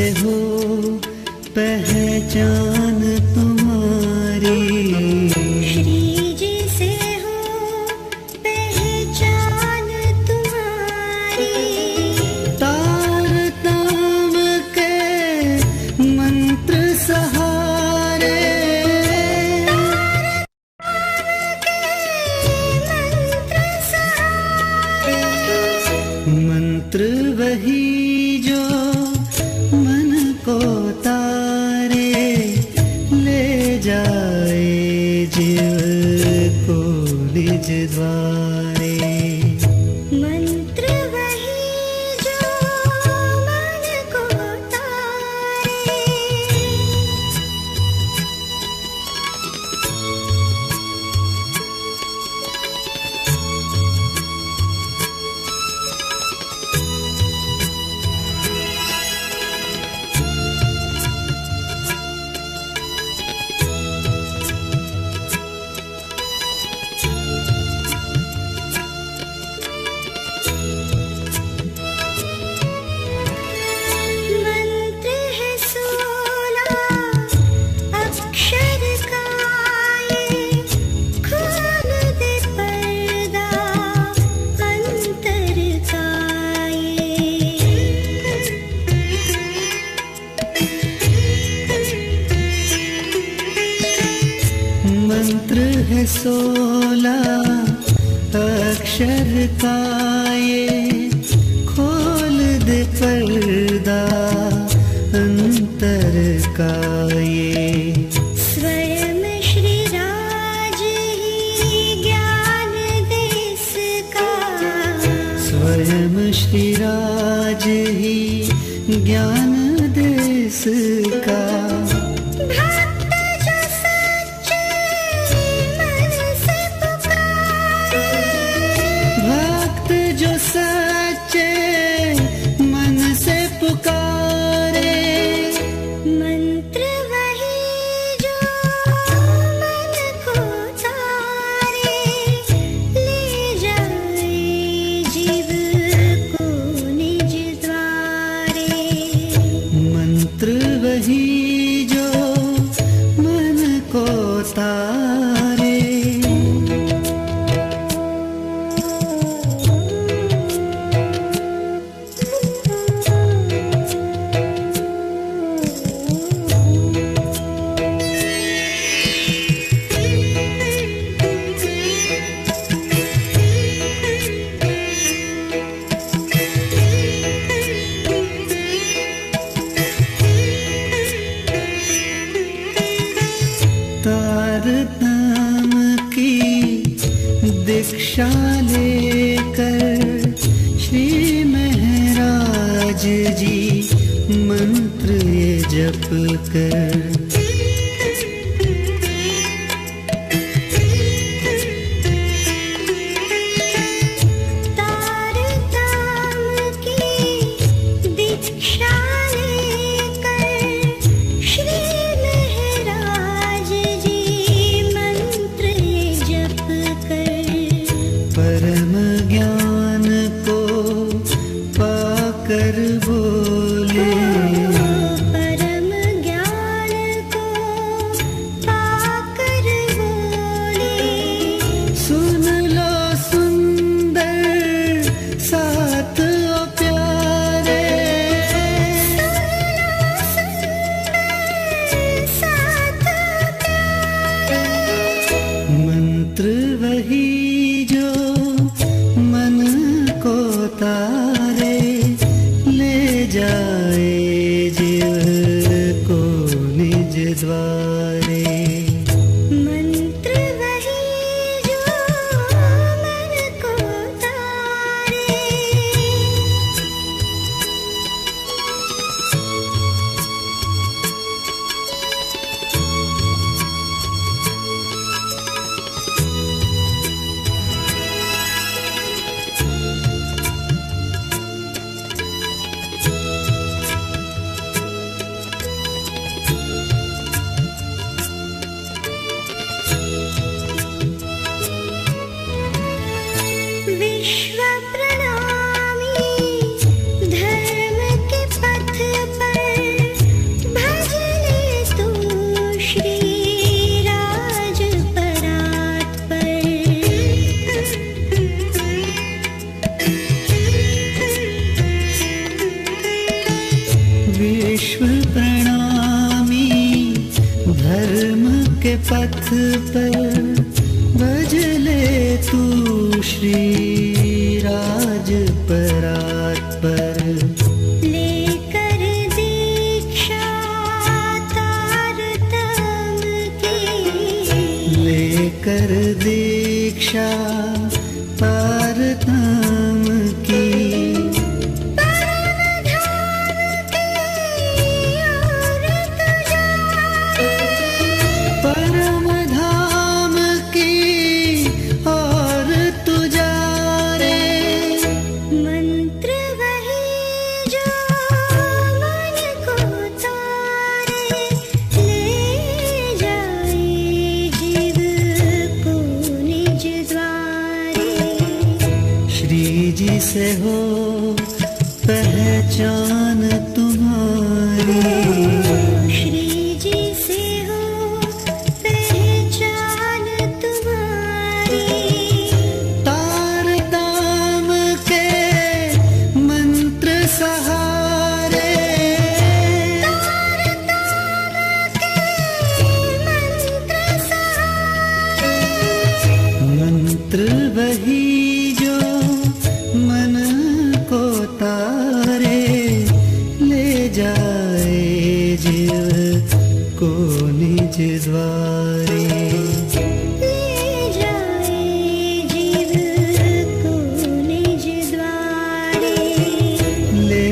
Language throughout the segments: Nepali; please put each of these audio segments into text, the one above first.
से हो पहचान तुम्हारी, श्री जी से हो पहचान तुम्हारी। तार ताम के मंत्र सहारे, मंत्र वही जो मन को तारे, ले जाए जीव को निज द्वारे। मंत्र वही जो मन को तारे। मंत्र है 16 अक्षर का, ये खोल दे पर्दा अंतर का मंत्र है 16 अक्षर का, ये खोल दे पर्दा अंतर का। ये स्वयं श्री राज ही ज्ञान दे इसका, स्वयं श्री राज ही ज्ञान देश का। भक्त जो सच्चे मन से पुकारे, भक्त जो सच्चे मन से पुकारे, मंत्र वही जो मन को तारे, ले जाए जीव को निज द्वारे। मंत्र वही जो मन को तारे। तार नाम की दीक्षा लेकर श्री महाराज जी मंत्र ये जप कर, तार ताम की दीक्षा लेकर श्री महाराज जी मंत्र ये जप कर, परम ज्ञान को पाकर बोले, परम ज्ञान को पाकर बोले। सुन लो सुंदर सात ओ प्यारे, साथ मंत्र वही जो मन को तारे, ले जाए जीव को निज द्वारे। मंत्र वही जो मन को तारे। प्रणामी धर्म के पथ पर भजले तू श्री राजपरात पर लेकर दीक्षा तारतम की लेकर दीक्षा तारतम की परम धाम की और तुझा रे मंत्र वही जो मन को तारे ले जाए जीव को निज द्वारे श्री जी से हो पहचान तुम्हारी श्री जी से हो पहचान तुम्हारी तारतम के मंत्र सहारे मंत्र वही जो मन को तारे ले जाए जीव को निज द्वारे ले जाए जीव को निज द्वारे ले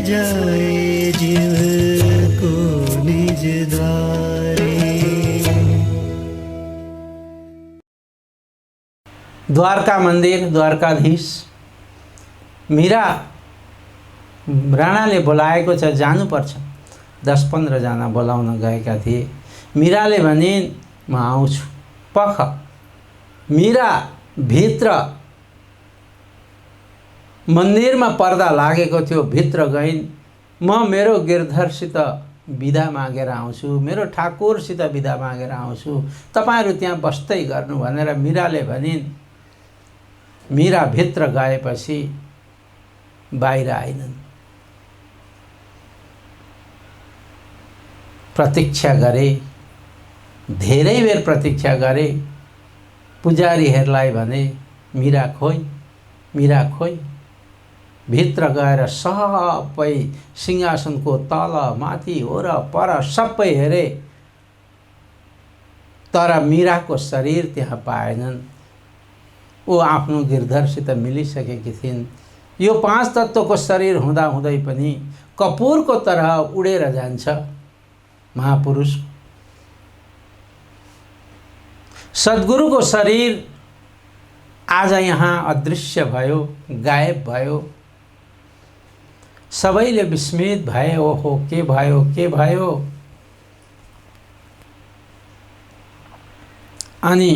जाए जीव को निज द्वारे। द्वारका मन्दिर द्वारकाधीश मीरा राणाले बोलाएको छ, जानुपर्छ। 10-15 जना बोलाउन गएका थिए। मीराले भनिन् म आउँछु। पख मीरा भित्र मन्दिरमा पर्दा लागेको थियो, भित्र गइन्। म मेरो गिरधरसित बिदा मागेर आउँछु, मेरो ठाकुरसित बिदा मागेर आउँछु, तपाईहरू त्यहाँ बस्दै गर्नु भनेर मीराले भनिन्। मीरा भित्र गएपछि बाहिर आइनन्। प्रतीक्षा गरे, धेरै बेर प्रतीक्षा गरे। पुजारीहरूलाई भने मीरा खोइ, मीरा खोइ। भित्र गएर सबै सिंहासनको तल माथि वरपर सबै हेरे, तर मीराको शरीर त्यहाँ पाएनन्। ऊ आफ्नो गिरधरसित मिलिसकेकी थिइन्। यो 5 तत्त्वको शरीर हुँदाहुँदै पनि कपुरको तरह उडेर जान्छ महापुरुष। सद्गुरुको शरीर आज यहाँ अदृश्य भयो, गायब भयो। सबैले विस्मित भए, ओहो के भयो, के भयो। अनि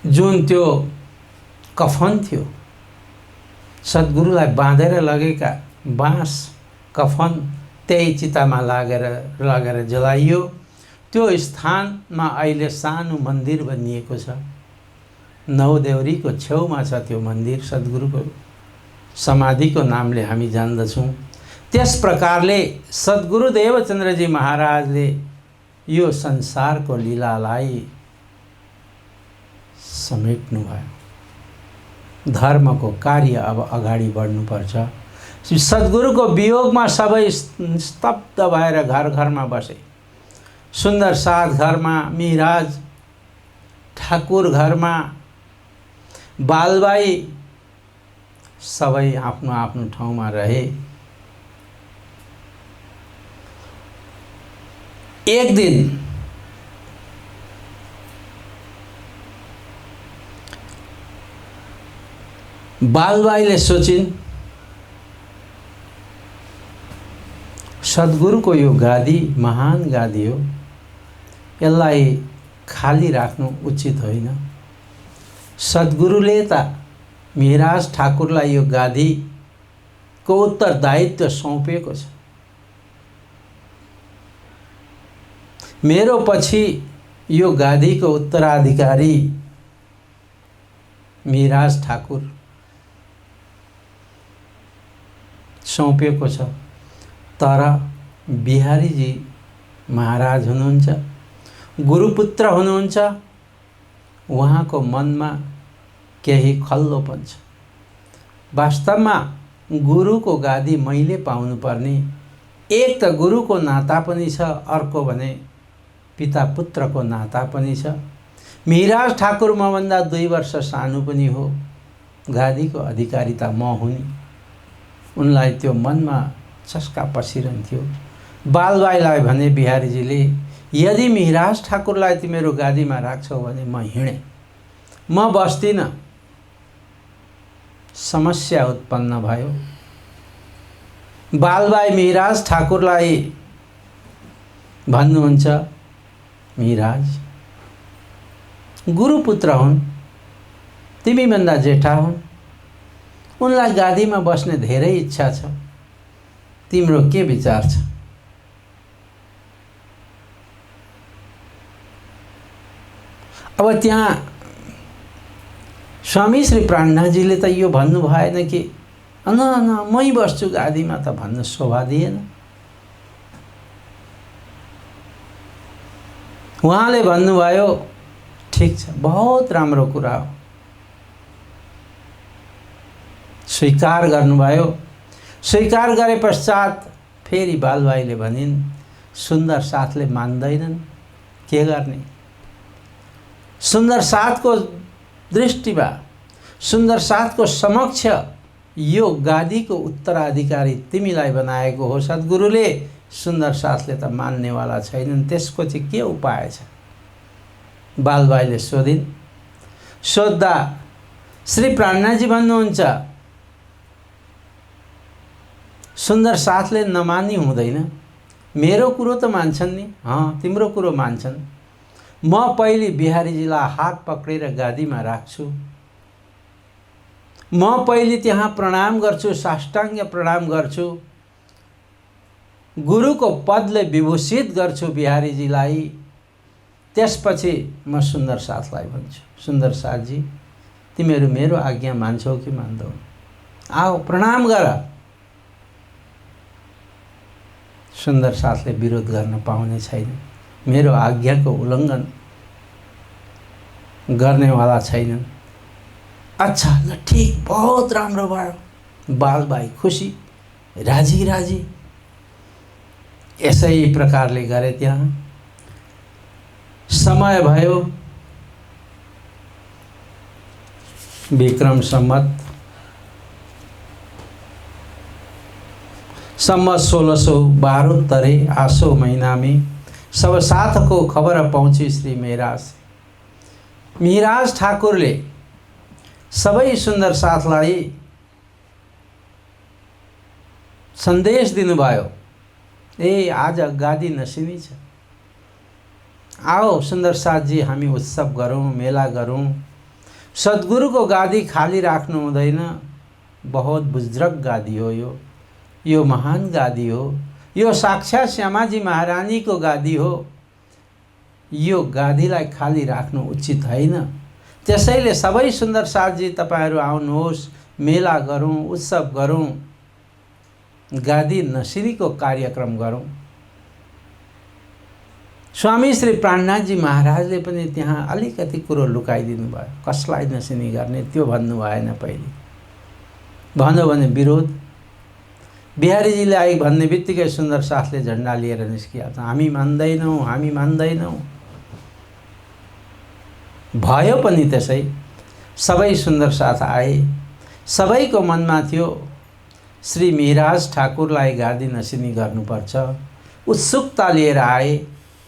जुन त्यो कफन थियो, सद्गुरुलाई बाँधेर लगेका बाँस कफन त्यही चितामा लगेर जलाइयो। त्यो स्थानमा अहिले सानो मन्दिर बनिएको छ। नौदेउरीको छेउमा छ त्यो मन्दिर। सद्गुरुको समाधिको नामले हामी जान्दछौँ। त्यस प्रकारले सद्गुरु देवचन्द्रजी महाराजले यो संसारको लीलालाई समेट्नु भयो। धर्मको कार्य अब अगाडि बढ्नुपर्छ। सद्गुरुको वियोगमा सबै स्तब्ध भएर घर घरमा बसे। सुन्दर साथ घरमा, मिराज ठाकुर घरमा, बालबाई सबै आफ्नो आफ्नो ठाउँमा रहे। एक दिन बालबाईले सोचिन्, सद्गुरुको यो गादी महान गादी हो, यसलाई खाली राख्नु उचित होइन। सद्गुरुले त मिराज ठाकुरलाई यो गादीको उत्तरदायित्व सौंपेको छ। मेरो पछि यो गादीको उत्तराधिकारी मिराज ठाकुर सौंपेको छ। तर बिहारीजी महाराज हुनुहुन्छ, गुरुपुत्र हुनुहुन्छ। उहाँको मनमा केही खल्लोपन छ। वास्तवमा गुरुको गादी मैले पाउनुपर्ने, एक त गुरुको नाता पनि छ, अर्को भने पिता पुत्रको नाता पनि छ। मिहिराज ठाकुर मभन्दा 2 वर्ष सानो पनि हो, गादीको अधिकारिता म हुने। उनलाई त्यो मनमा चस्का पसिरहन्थ्यो। बालबाईलाई भने बिहारीजीले, यदि मिहिराज ठाकुरलाई तिमीहरू गादीमा राख्छौ भने म हिँडेँ, म बस्दिनँ। समस्या उत्पन्न भयो। बालबाई मिहिराज ठाकुरलाई भन्नुहुन्छ, मिहिराज गुरुपुत्र हुन्, तिमीभन्दा जेठा हुन्, उनलाई गादीमा बस्ने धेरै इच्छा छ, तिम्रो के विचार छ? अब त्यहाँ स्वामी श्री प्राणनाथजीले त यो भन्नु भएन कि न मै बस्छु गादीमा त भन्न शोभा दिएन। उहाँले भन्नुभयो, ठिक छ, बहुत राम्रो कुरा हो, स्वीकार गर्नुभयो। स्वीकार गरे पश्चात फेरि बालबाईले भनिन्, सुन्दर साथले मान्दैनन्, के गर्ने? सुन्दर साथको दृष्टिमा, सुन्दर साथको समक्ष यो गादीको उत्तराधिकारी तिमीलाई बनाएको हो सद्गुरुले, सुन्दर साथले त मान्नेवाला छैनन्, त्यसको चाहिँ के उपाय छ? बालबाईले सोधिन्। सोद्धा श्री प्राणनाथजी भन्नुहुन्छ, सुन्दर साथले नमानी हुँदैन, मेरो कुरो त मान्छन् नि। तिम्रो कुरो मान्छन्। म पहिले बिहारीजीलाई हात पक्रेर गादीमा राख्छु, म पहिले त्यहाँ प्रणाम गर्छु, साष्टाङ्ग प्रणाम गर्छु, गुरुको पदले विभूषित गर्छु बिहारीजीलाई। त्यसपछि म सुन्दर साथलाई भन्छु, सुन्दर साथजी तिमीहरू मेरो आज्ञा मान्छौ कि मान्दैनौ? आओ प्रणाम गर। सुन्दर साथले विरोध गर्न पाउने छैन, मेरो आज्ञाको उल्लङ्घन गर्नेवाला छैनन्। अच्छा ल ठीक, बहुत राम्रो भयो। बालबाई खुसी, राजी राजी। यसै प्रकारले गरे। त्यहाँ समय भयो विक्रम सम्मत 1612 तरे आसो महीना में सब साथ को खबर पहुंची श्री मिहिराज ठाकुरले सबै सुन्दर साथलाई सन्देश दिनुभयो, ए आज गादी नसिनी छ, आओ सुन्दर साथजी हामी उत्सव गरौँ, मेला गरौँ। सद्गुरुको गादी खाली राख्नु हुँदैन, बहुत बुज्रक गादी हो यो महान गादी हो, यो साक्षात श्यामाजी महारानीको गादी हो, यो गादीलाई खाली राख्नु उचित होइन। त्यसैले सबै सुन्दर साथजी तपाईहरू आउनुहोस्, मेला गरौँ, उत्सव गरौँ, गादी नसिनीको कार्यक्रम गरौँ। स्वामी श्री प्राणनाथजी महाराजले पनि त्यहाँ अलिकति कुरो लुकाइदिनु भयो, कसलाई नसिनी गर्ने त्यो भन्नु भएन। पहिले भन्यो भने विरोध। बिहारीजीले आई भन्ने बित्तिकै सुन्दर साथले झण्डा लिएर निस्किया, हामी मान्दैनौँ, हामी मान्दैनौँ। भयो पनि त्यसै। सबै सुन्दर साथ आए। सबैको मनमा थियो श्री मिहिराज ठाकुरलाई गादी नसिनी गर्नुपर्छ, उत्सुकता लिएर आए।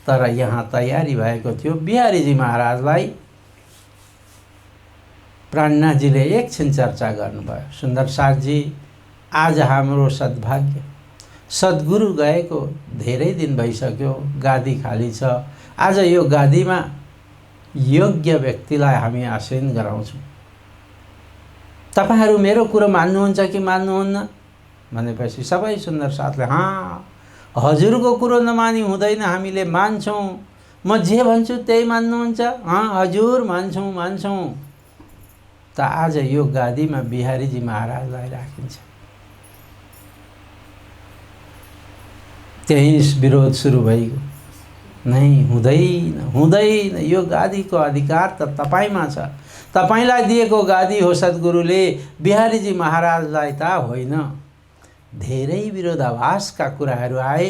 तर यहाँ तयारी भएको थियो। बिहारीजी महाराजलाई प्राणनाथजीले एकछिन चर्चा गर्नुभयो, सुन्दर साथजी आज हाम्रो सद्भाग्य, सद्गुरु गएको धेरै दिन भइसक्यो, गादी खाली छ, आज यो गादीमा योग्य व्यक्तिलाई हामी आसीन गराउँछौँ। तपाईहरू मेरो कुरो मान्नुहुन्छ कि मान्नुहुन्न भनेपछि सबै सुन्दर साथले हजुरको कुरो नमानी हुँदैन, हामीले मान्छौँ, म जे भन्छु त्यही मान्नुहुन्छ? हजुर मान्छौँ मान्छौँ। त आज यो गादीमा बिहारीजी महाराजलाई राखिन्छ। त्यहीँ विरोध सुरु भइगयो। नै हुँदैन, यो गादीको अधिकार त तपाईँमा छ, तपाईँलाई दिएको गादी हो सद्गुरुले, बिहारीजी महाराजलाई त होइन। धेरै विरोधाभासका कुराहरू आए।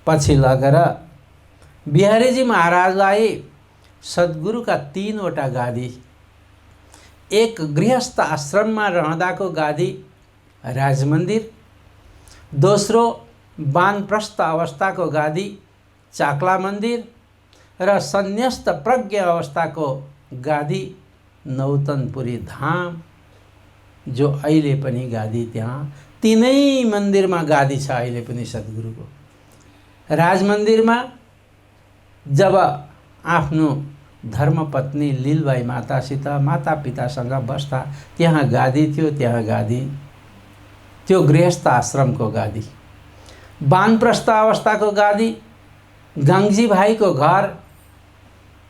पछि लगेर बिहारीजी महाराजलाई सद्गुरुका 3 वटा गादी, एक गृहस्थ आश्रममा रहँदाको गादी राजमन्दिर, दोस्रो वानप्रस्थ अवस्थाको गादी चाक्ला मन्दिर र सन्न्यस्त प्रज्ञ अवस्थाको गादी नौतनपुरी धाम, जो अहिले पनि गादी त्यहाँ तीनै मन्दिरमा गादी छ अहिले पनि सद्गुरुको। राजमन्दिरमा जब आफ्नो धर्मपत्नी लीलबाई मातासित मातापितासँग बस्दा त्यहाँ गादी थियो, त्यहाँ गादी त्यो गृहस्थ आश्रमको गादी। वानप्रस्थ अवस्थाको गादी गाङ्जी भाइको घर,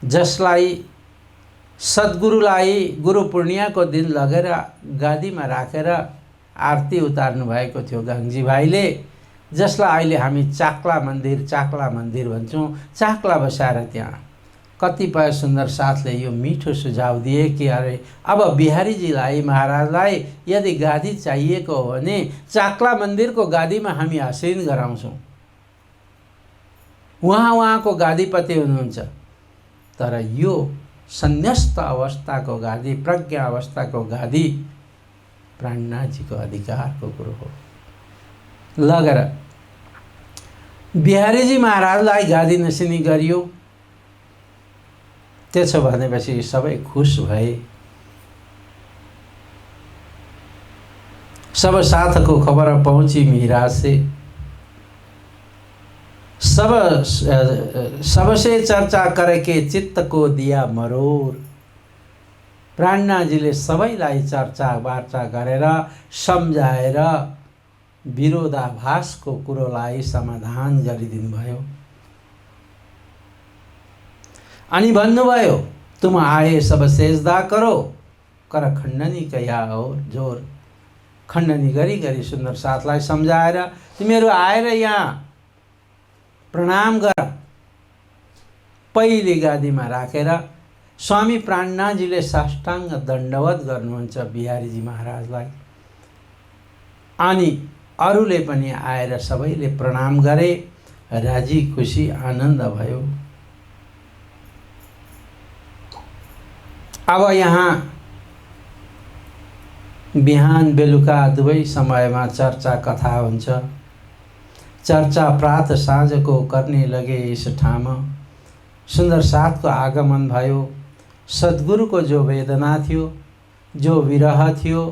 जसलाई सद्गुरुलाई गुरु पूर्णिमाको दिन लगेर गादीमा राखेर आरती उतार्नु भएको थियो गाङ्जी भाइले, जसलाई अहिले हामी चाक्ला मन्दिर भन्छौँ। चाक्ला बसाएर त्यहाँ कतिपय सुन्दर साथले यो मिठो सुझाव दिए कि अरे अब बिहारीजीलाई महाराजलाई यदि गादी चाहिएको हो भने चाक्ला मन्दिरको गादीमा हामी आसीन गराउँछौँ, उहाँको गादीपति हुनुहुन्छ। तर यो सन्न्यस्त अवस्थाको गादी, प्रज्ञा अवस्थाको गादी प्राणनाथजीको अधिकारको कुरो हो। लगेर बिहारीजी महाराजलाई गादी नसिनी गरियो। त्यसो भनेपछि सबै खुश भए। सब साथ को खबर पहुंची मीरा से, सबसे चर्चा करके चित्त को दिया मरोर। प्राणनाथजीले सबैलाई चर्चा वार्ता गरेर सम्झाएर विरोधाभासको कुरोलाई समाधान गरिदिनु भयो। अनि भन्नुभयो, तुम आए सब सेजदा करो, कर खण्डनी कया हो जोर। खण्डनी गरी सुन्दर साथलाई सम्झाएर तिमीहरू आएर यहाँ प्रणाम गर। पहिले गादीमा राखेर स्वामी प्राणनाथजीले साष्टाङ्ग दण्डवत गर्नुहुन्छ बिहारीजी महाराजलाई। अनि अरूले पनि आएर सबैले प्रणाम गरे। राजी खुसी आनन्द भयो। अब यहाँ बिहान बेलुका दुवै समयमा चर्चा कथा हुन्छ। चर्चा प्रात साँझको गर्ने लगे यस ठाम। सुन्दर साथको आगमन भयो। सद्गुरुको जो वेदना थियो, जो विरह थियो,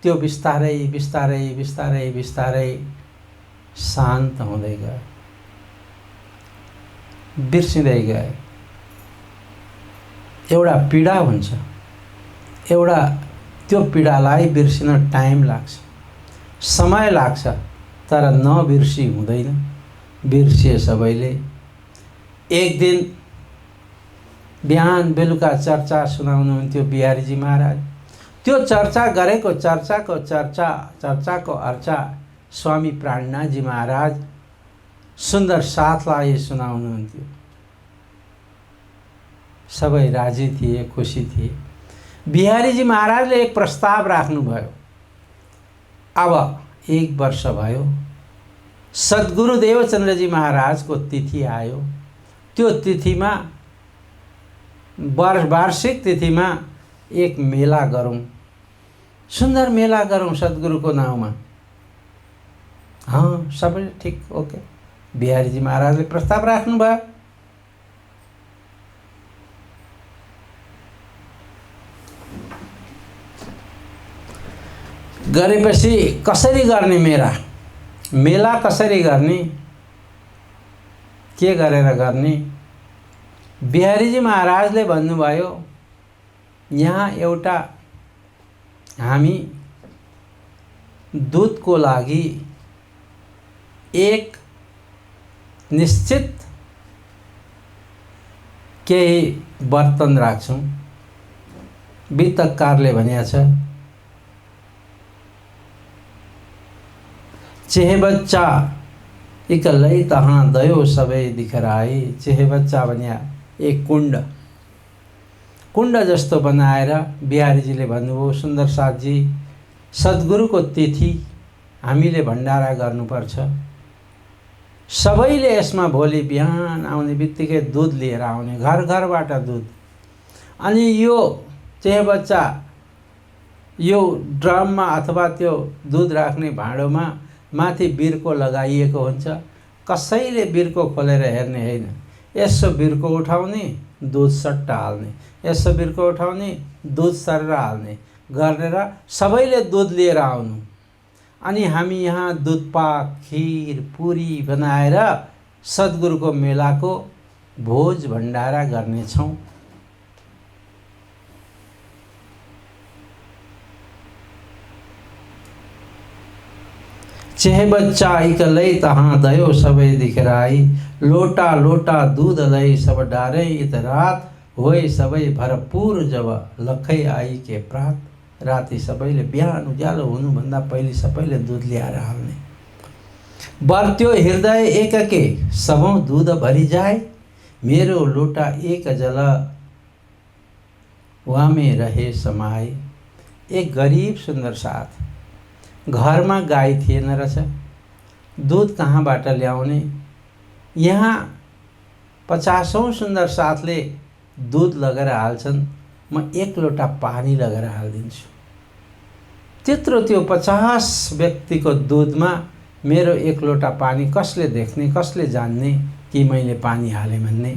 त्यो बिस्तारै बिस्तारै बिस्तारै बिस्तारै शान्त हुँदै गयो, बिर्सिँदै गए। एउटा पीडा हुन्छ, एउटा त्यो पीडालाई बिर्सिन टाइम लाग्छ, समय लाग्छ, तर नबिर्सी हुँदैन। बिर्सिए सबैले। एक दिन बिहान बेलुका चर्चा सुनाउनुहुन्थ्यो बिहारीजी महाराज। त्यो चर्चा गरेको चर्चाको अर्चा स्वामी प्राणनाथजी महाराज सुन्दर साथलाई सुनाउनुहुन्थ्यो। सबै राजी थिए, खुसी थिए। बिहारीजी महाराजले एक प्रस्ताव राख्नुभयो। अब 1 वर्ष भयो, सद्गुरु देवचन्द्रजी महाराजको तिथि आयो। त्यो तिथिमा वार्षिक तिथिमा एक मेला गरौँ, सुन्दर मेला गरौँ सद्गुरुको नाउँमा। हाँ, सबैले ठिक, ओके। बिहारीजी महाराजले प्रस्ताव राख्नुभयो। गरेपछि कसरी गर्ने मेला कसरी गर्ने, के गरेर गर्ने? बिहारीजी महाराजले भन्नुभयो, यहाँ एउटा हामी दूधको लागि एक निश्चित केही बर्तन राख्छौँ। वित्तकारले भनेको छ, चेहे बच्चा इकल्लै तहाँ दयो सबै दिखराई। चेहे बच्चा भन्या एक कुण्ड जस्तो बनाएर बिहारीजीले भन्नुभयो, सुन्दर साथजी सद्गुरुको तिथि हामीले भण्डारा गर्नुपर्छ। सबैले यसमा भोलि बिहान आउने बित्तिकै दुध लिएर आउने, घर घरबाट दुध। अनि यो चेहे बच्चा यो ड्रममा अथवा त्यो दुध राख्ने भाँडोमा माथि बिर्को लगाइएको हुन्छ। कसैले बिर्को खोलेर हेर्ने होइन। यसो बिर्को उठाउने, दुध सट्ट हाल्ने, यसो बिर्को उठाउने, दुध सरेर हाल्ने गरेर सबैले दुध लिएर आउनु। अनि हामी यहाँ दुधपाक, खिर, पुरी बनाएर सद्गुरुको मेलाको भोज भण्डारा गर्नेछौँ। चेहे बच्चा इकल्लै तहाँ दयो सबै दिखराई। लोटा लोटा दूध लै सब डारै इत रात। होए सबै भरपूर जब लखै आई के प्रात। राति सबैले बिहान उज्यालो हुनुभन्दा पहिले सबैले दुध ल्याएर हाल्ने। बर्त्यो हृदय एकके सबौँ दुध भरि जाए। मेरो लोटा एक जल वामे रहे समाए। एक गरीब सुन्दर साथ, घरमा गाई थिएन रहेछ, दुध कहाँबाट ल्याउने। यहाँ 50औं सुन्दर साथले दुध लगेर हाल्छन्, म एक लोटा पानी लगेर हालिदिन्छु। त्यत्रो त्यो 50 व्यक्तिको दुधमा मेरो एक लोटा पानी कसले देख्ने, कसले जान्ने कि मैले पानी हालेँ भन्ने।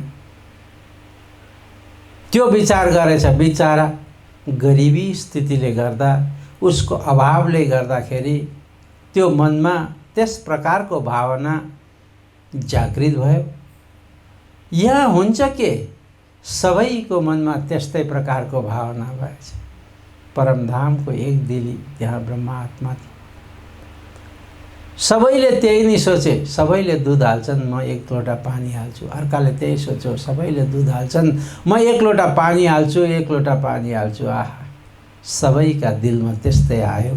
त्यो विचार गरेछ। बिचारा गरिबी स्थितिले गर्दा, उसको अभावले गर्दाखेरि त्यो मनमा त्यस प्रकारको भावना जागृत भयो। यहाँ हुन्छ के सबैको मनमा त्यस्तै प्रकारको भावना भएछ। परमधामको एक दिली त्यहाँ ब्रह्मात्मा थियो। सबैले त्यही नै सोचे, सबैले दुध हाल्छन्, म एक लोटा पानी हाल्छु। अर्काले त्यही सोच्यो, सबैले दुध हाल्छन्, म एक लोटा पानी हाल्छु, एक लोटा पानी हाल्छु। आहा, सबैका दिलमा त्यस्तै आयो।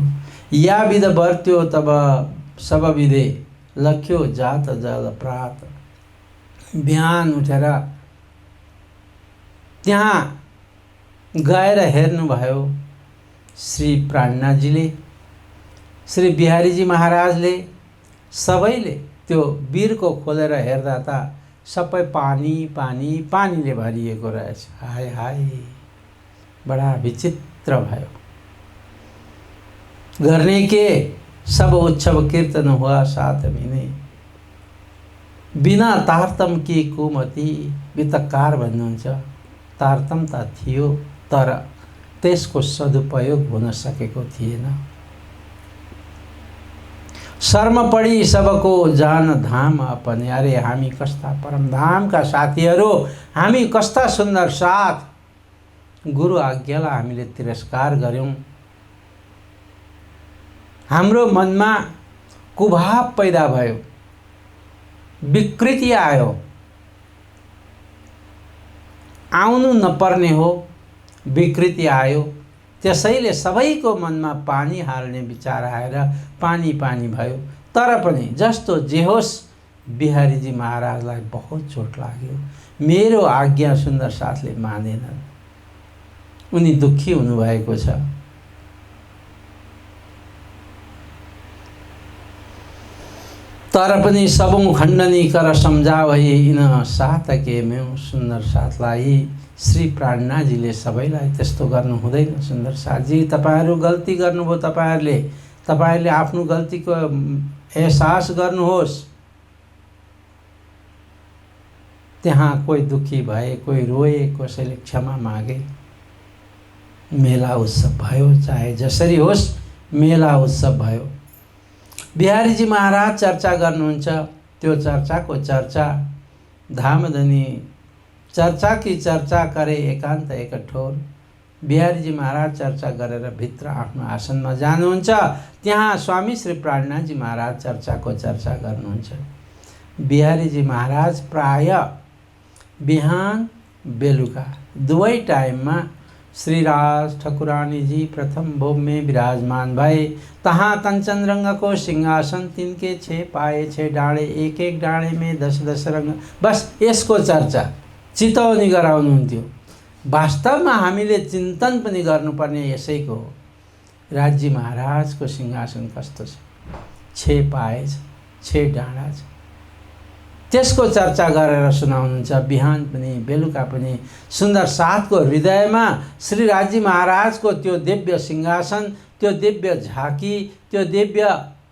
या विध बर्त्यो तब सब विधे लख्यो जात जल प्रात। बिहान उठेर त्यहाँ गएर हेर्नुभयो श्री प्राणनाथजीले, श्री बिहारीजी महाराजले। सबैले त्यो बिर्को खोलेर हेर्दा त सबै पानी पानी पानीले भरिएको रहेछ। हाय हाय, बडा विचित्र भयो। गर्ने के सब उत्सव कीर्तन हुआ साथ मिने। बिना तारतम की कुमति। वितकार भन्नुहुन्छ, तारतम त थियो तर त्यसको सदुपयोग हुन सकेको थिएन। शर्म पडी सबको जान धाम अपने। अरे हामी कस्ता परमधामका साथीहरू, हामी कस्ता सुन्दर साथ। गुरु आज्ञालाई हामीले तिरस्कार गर्यौं। हाम्रो मनमा कुभाव पैदा भयो, विकृति आयो। आउनु नपर्ने हो, विकृति आयो। त्यसैले सबैको मनमा पानी हाल्ने विचार आएर पानी पानी भयो। तर पनि जस्तो जे होस्, बिहारीजी महाराजलाई बहुत चोट लाग्यो। मेरो आज्ञा सुन्दर साथले मानेनन्। उनी दुःखी हुनुभएको छ। तर पनि सबौं खण्डनी कर सम्झावै यिन साथ के म्यौ। सुन्दर साथलाई श्री प्राणनाथजीले सबैलाई त्यस्तो गर्नु हुँदैन। सुन्दर साथजी, तपाईहरू गल्ती गर्नुभयो। तपाईहरूले आफ्नो गल्तीको एहसास गर्नुहोस्। त्यहाँ कोही दुःखी भए, कोही रोए, कसैले क्षमा मागे। मेला उत्सव भयो, चाहे जसरी होस् मेला उत्सव भयो। बिहारीजी महाराज चर्चा गर्नुहुन्छ। त्यो चर्चाको चर्चा धामधनी चर्चा की चर्चा करे एकान्त एक ठोर। बिहारीजी महाराज चर्चा गरेर भित्र आफ्नो आसनमा जानुहुन्छ। त्यहाँ स्वामी श्री प्राणनाथजी महाराज चर्चाको चर्चा गर्नुहुन्छ। बिहारीजी महाराज प्राय बिहान बेलुका दुवै टाइममा श्रीराज ठकुरानी जी प्रथम भोग में विराजमान भए। तहाँ कंचन रंगको सिंहासन तिनके 6 पाए 6 डाँडे, एक एक डाँडे में 10-10 रंग। बस यसको चर्चा चितौनी गराउनुहुन्थ्यो। वास्तवमा हामीले चिन्तन पनि गर्नुपर्ने यसैको हो। राज्य महाराजको सिंहासन कस्तो छ, 6 पाए छ, 6 डाँडा छ, त्यसको चर्चा गरेर सुनाउनुहुन्छ। बिहान पनि बेलुका पनि सुन्दर साथको हृदयमा श्री राज्य महाराजको त्यो दिव्य सिंहासन, त्यो दिव्य झाँकी, त्यो दिव्य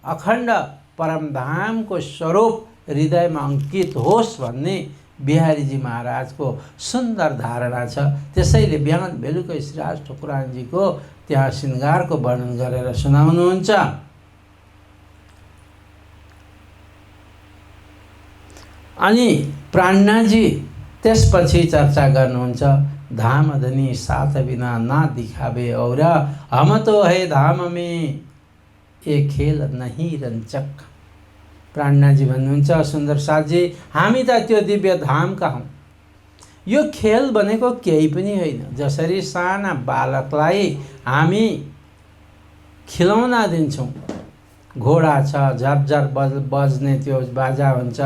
अखण्ड परमधामको स्वरूप हृदयमा अङ्कित होस् भन्ने बिहारीजी महाराजको सुन्दर धारणा छ। त्यसैले बिहान बेलुकै श्रीराज ठकुरानजीको त्यहाँ श्रृङ्गारको वर्णन गरेर सुनाउनुहुन्छ। अनि प्राणनाथजी त्यसपछि चर्चा गर्नुहुन्छ। धाम धनी साथ बिना ना दिखावे और हम तो है धाम में ये खेल नहीं रञ्चक। प्राणनाथजी भन्नुहुन्छ, सुन्दर साथजी हामी त त्यो दिव्य धामका हौँ। यो खेल भनेको केही पनि होइन। जसरी साना बालकलाई हामी खिलौना दिन्छौँ, घोडा छ, झरझर बज्ने त्यो बाजा हुन्छ,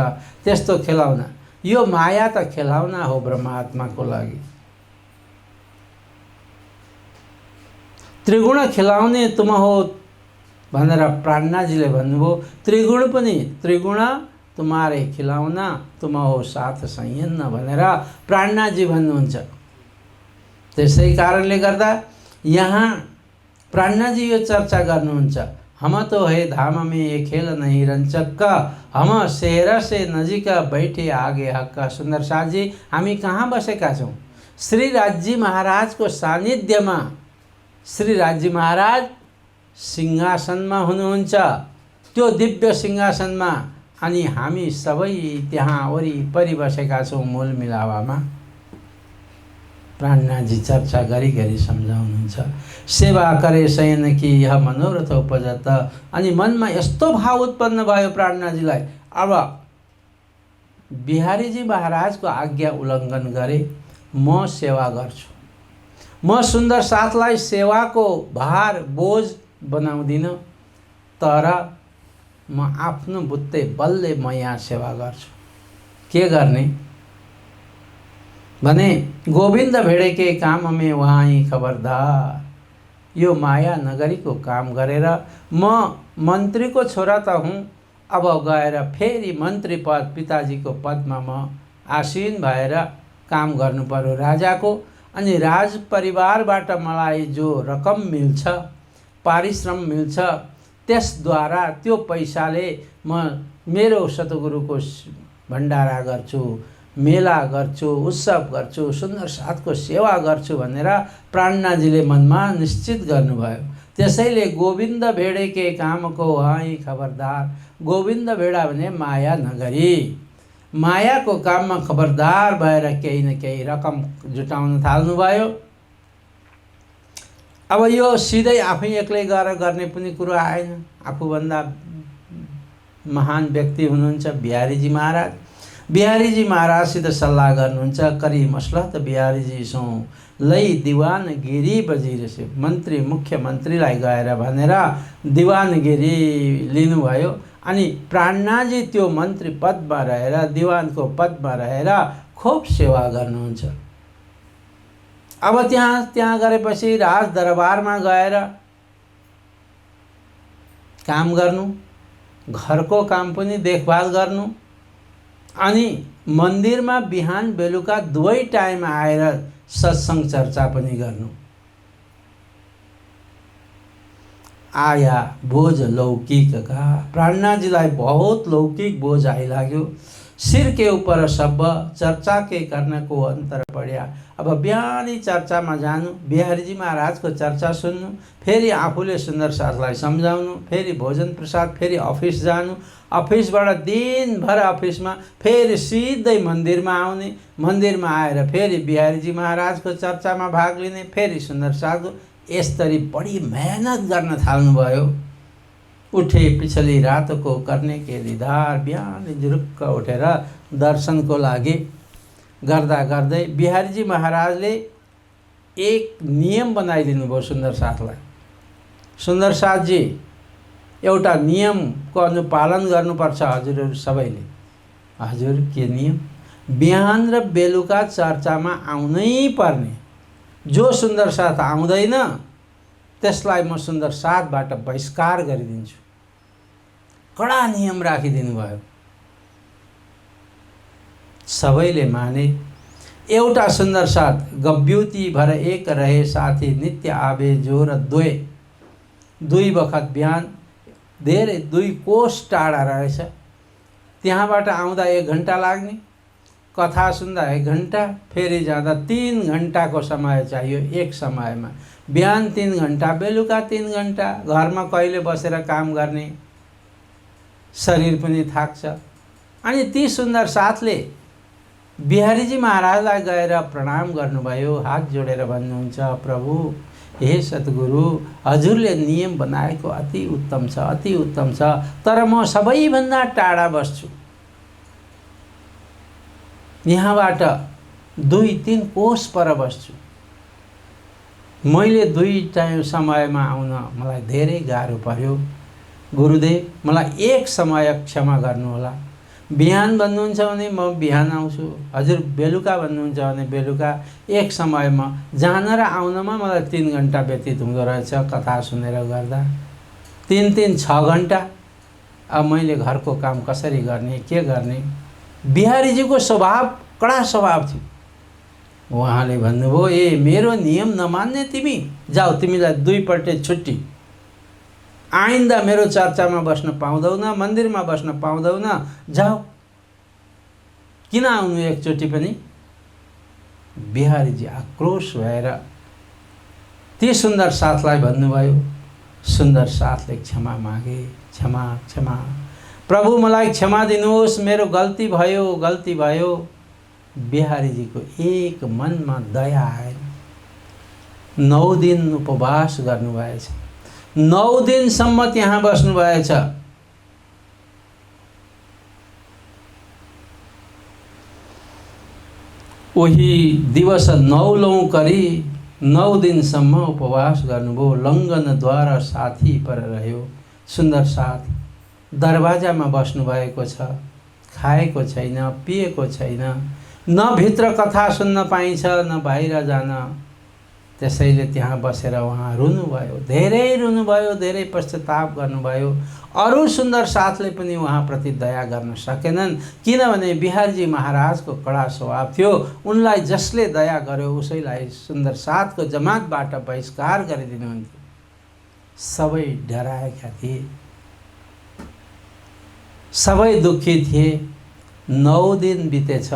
त्यस्तो खेलाउना। यो माया त खेलाउना हो ब्रह्मात्माको लागि। त्रिगुण खिलाउने तुम हो भनेर प्राणनाथजीले भन्नुभयो। त्रिगुण पनि, त्रिगुण तुम्हारे खिलाउना तुम हो साथ संयन्न भनेर प्राणनाथजी भन्नुहुन्छ। त्यसै कारणले गर्दा यहाँ प्राणनाथजी यो चर्चा गर्नुहुन्छ। हम तो है धाम में ये खेल नहीं रञ्चक, हम शहर से नजिक बैठे आगे हक्क। सुन्दर साथजी हामी कहाँ बसेका छौँ? श्री राज्य महाराजको सानिध्यमा। श्री राज्य महाराज सिंहासनमा हुनुहुन्छ, त्यो दिव्य सिंहासनमा। अनि हामी सबै त्यहाँ वरिपरि बसेका छौँ मूल मिलावामा। प्राणनाथजी चर्चा गरी गरी सम्झाउनुहुन्छ। सेवा करे शयन कि यह मनोरथ उपजत। अनि मनमा यस्तो भाव उत्पन्न भयो प्राणनाथजीलाई, अब बिहारीजी महाराजको आज्ञा उल्लङ्घन गरे, म सेवा गर्छु। म सुन्दर साथलाई सेवाको भार बोझ बनाउँदिन, तर म आफ्नो बुत्ते बलले म यहाँ सेवा गर्छु। के गर्ने भने गोविन्द भेडेके काम में वहाँ खबरदार। यो माया नगरीको काम गरेर म मन्त्रीको छोरा त हुँ, अब गएर फेरि मन्त्री पद पिताजीको पदमा म आसीन भएर काम गर्नु पर्यो राजाको। अनि राज परिवारबाट मलाई जो रकम मिल्छ, पारिश्रम मिल्छ, त्यसद्वारा त्यो पैसाले म मेरो सतगुरुको भण्डारा गर्छु, मेला गर्छु, उत्सव गर्छु, सुन्दर साथको सेवा गर्छु भनेर प्राणनाथजीले मनमा निश्चित गर्नुभयो। त्यसैले गोविन्द भेडेके कामको वहाँ खबरदार। गोविन्द भेडा भने माया नगरी, मायाको काममा खबरदार भएर केही न केही रकम जुटाउन थाल्नुभयो। अब यो सिधै आफै एक्लै गएर गर्ने पनि कुरो आएन। आफूभन्दा महान व्यक्ति हुनुहुन्छ बिहारीजी महाराज। बिहारीजी महाराजसित सल्लाह गर्नुहुन्छ। करी मसलहत बिहारीजी सो लई दिवानगिरी बजिर से मन्त्री मुख्यमन्त्रीलाई गएर भनेर दिवानगिरी लिनुभयो। अनि प्राणनाथजी त्यो मन्त्री पदमा रहेर, दिवानको पदमा रहेर खूब सेवा गर्नुहुन्छ। अब त्यहाँ गरेपछि राज दरबारमा गएर काम गर्नु, घरको काम पनि देखभाल गर्नु, अनि मन्दिरमा बिहान बेलुका दुवै टाइम आएर सत्संग चर्चा पनि गर्नु। आया बोझ लौकिक का। प्राणनाथजीलाई बहुत लौकिक बोझ आइलाग्यो। सिर के ऊपर सब चर्चा के करने को अंतर पड्या। अब बिहानी चर्चामा जानु, बिहारीजी महाराजको चर्चा सुन्नु, फेरि आफूले सुन्दर साथलाई सम्झाउनु, फेरि भोजन प्रसाद, फेरि अफिस जानु, अफिसबाट दिनभर अफिसमा, फेरि सिधै मन्दिरमा आउने, मन्दिरमा आएर फेरि बिहारीजी महाराजको चर्चामा भाग लिने, फेरि सुन्दर साथको। यसरी बढी मेहनत गर्न थाल्नुभयो। उठे पिछली रात को करने के दीदार। बिहान जुरुक्क उठेर दर्शनको लागि गर्दा गर्दै बिहारीजी महाराजले एक नियम बनाइदिनु भयो सुन्दर साथलाई। सुन्दर साथजी एउटा नियमको अनुपालन गर्नुपर्छ हजुरहरू सबैले। हजुर के नियम? बिहान र बेलुका चर्चामा आउनै पर्ने। जो सुन्दर साथ आउँदैन त्यसलाई म सुन्दर साथबाट बहिष्कार गरिदिन्छु। कडा नियम राखिदिनु भयो। सबैले माने। एउटा सुन्दर साथ गब्युती भर एक रहे साथी नित्य आवे जो र दुई बखत बिहान धेरै 2 कोस टाढा रहेछ। त्यहाँबाट आउँदा 1 घन्टा लाग्ने, कथा सुन्दा 1 घन्टा, फेरि जाँदा 3 घन्टाको समय चाहियो एक समयमा। बिहान 3 घन्टा, बेलुका 3 घन्टा। घरमा कहिले बसेर काम गर्ने, शरीर पनि थाक्छ। अनि ती सुन्दर साथले बिहारीजी महाराजलाई गएर प्रणाम गर्नुभयो, हात जोडेर भन्नुहुन्छ, प्रभु हे सद्गुरु, हजुरले नियम बनाएको अति उत्तम छ, अति उत्तम छ, तर म सबैभन्दा टाढा बस्छु। यहाँबाट 2-3 कोस पर बस्छु। मैले 2 टाइम समयमा आउन मलाई धेरै गाह्रो पर्यो। गुरुदेव, मलाई एक समय क्षमा गर्नुहोला। बिहान भन्नुहुन्छ भने म बिहान आउँछु, हजुर बेलुका भन्नुहुन्छ भने बेलुका। एक समयमा जान र आउनमा मलाई 3 घन्टा व्यतीत हुँदो रहेछ कथा सुनेर गर्दा। 3-3 6 घन्टा। अब मैले घरको काम कसरी गर्ने, के गर्ने? बिहारीजीको स्वभाव कडा स्वभाव थियो। उहाँले भन्नुभयो, ए मेरो नियम नमान्ने तिमी, जाऊ, तिमीलाई 2 पल्ट छुट्टी। आइन्दा मेरो चर्चामा बस्न पाउँदैन, मन्दिरमा बस्न पाउँदैन, जाऊ। किन आउनु एकचोटि पनि? बिहारीजी आक्रोश भएर ती सुन्दर साथलाई भन्नुभयो। सुन्दर साथले क्षमा मागे। क्षमा क्षमा, प्रभु मलाई क्षमा दिनुहोस्, मेरो गल्ती भयो, गल्ती भयो। बिहारीजीको एक मनमा दया आएन। 9 दिन उपवास गर्नुभएछ। 9 दिनसम्म त्यहाँ बस्नुभएछ। उही दिवस 9 करी 9 दिनसम्म उपवास गर्नुभयो। लङ्घनद्वारा साथी पर रह्यो। सुन्दर साथ दरवाजामा बस्नुभएको छ, खाएको छैन, पिएको छैन, न भित्र कथा सुन्न पाइन्छ, न बाहिर जान। त्यसैले त्यहाँ बसेर उहाँ रुनुभयो, धेरै रुनुभयो, धेरै पश्चाताप गर्नुभयो। अरू सुन्दर साथले पनि उहाँप्रति दया गर्न सकेनन्, किनभने बिहारीजी महाराजको कडा स्वभाव थियो। उनलाई जसले दया गर्यो उसैलाई सुन्दर साथको जमातबाट बहिष्कार गरिदिनुहुन्थ्यो। सबै डराएका थिए, सबै दुःखी थिए। 9 दिन बितेछ।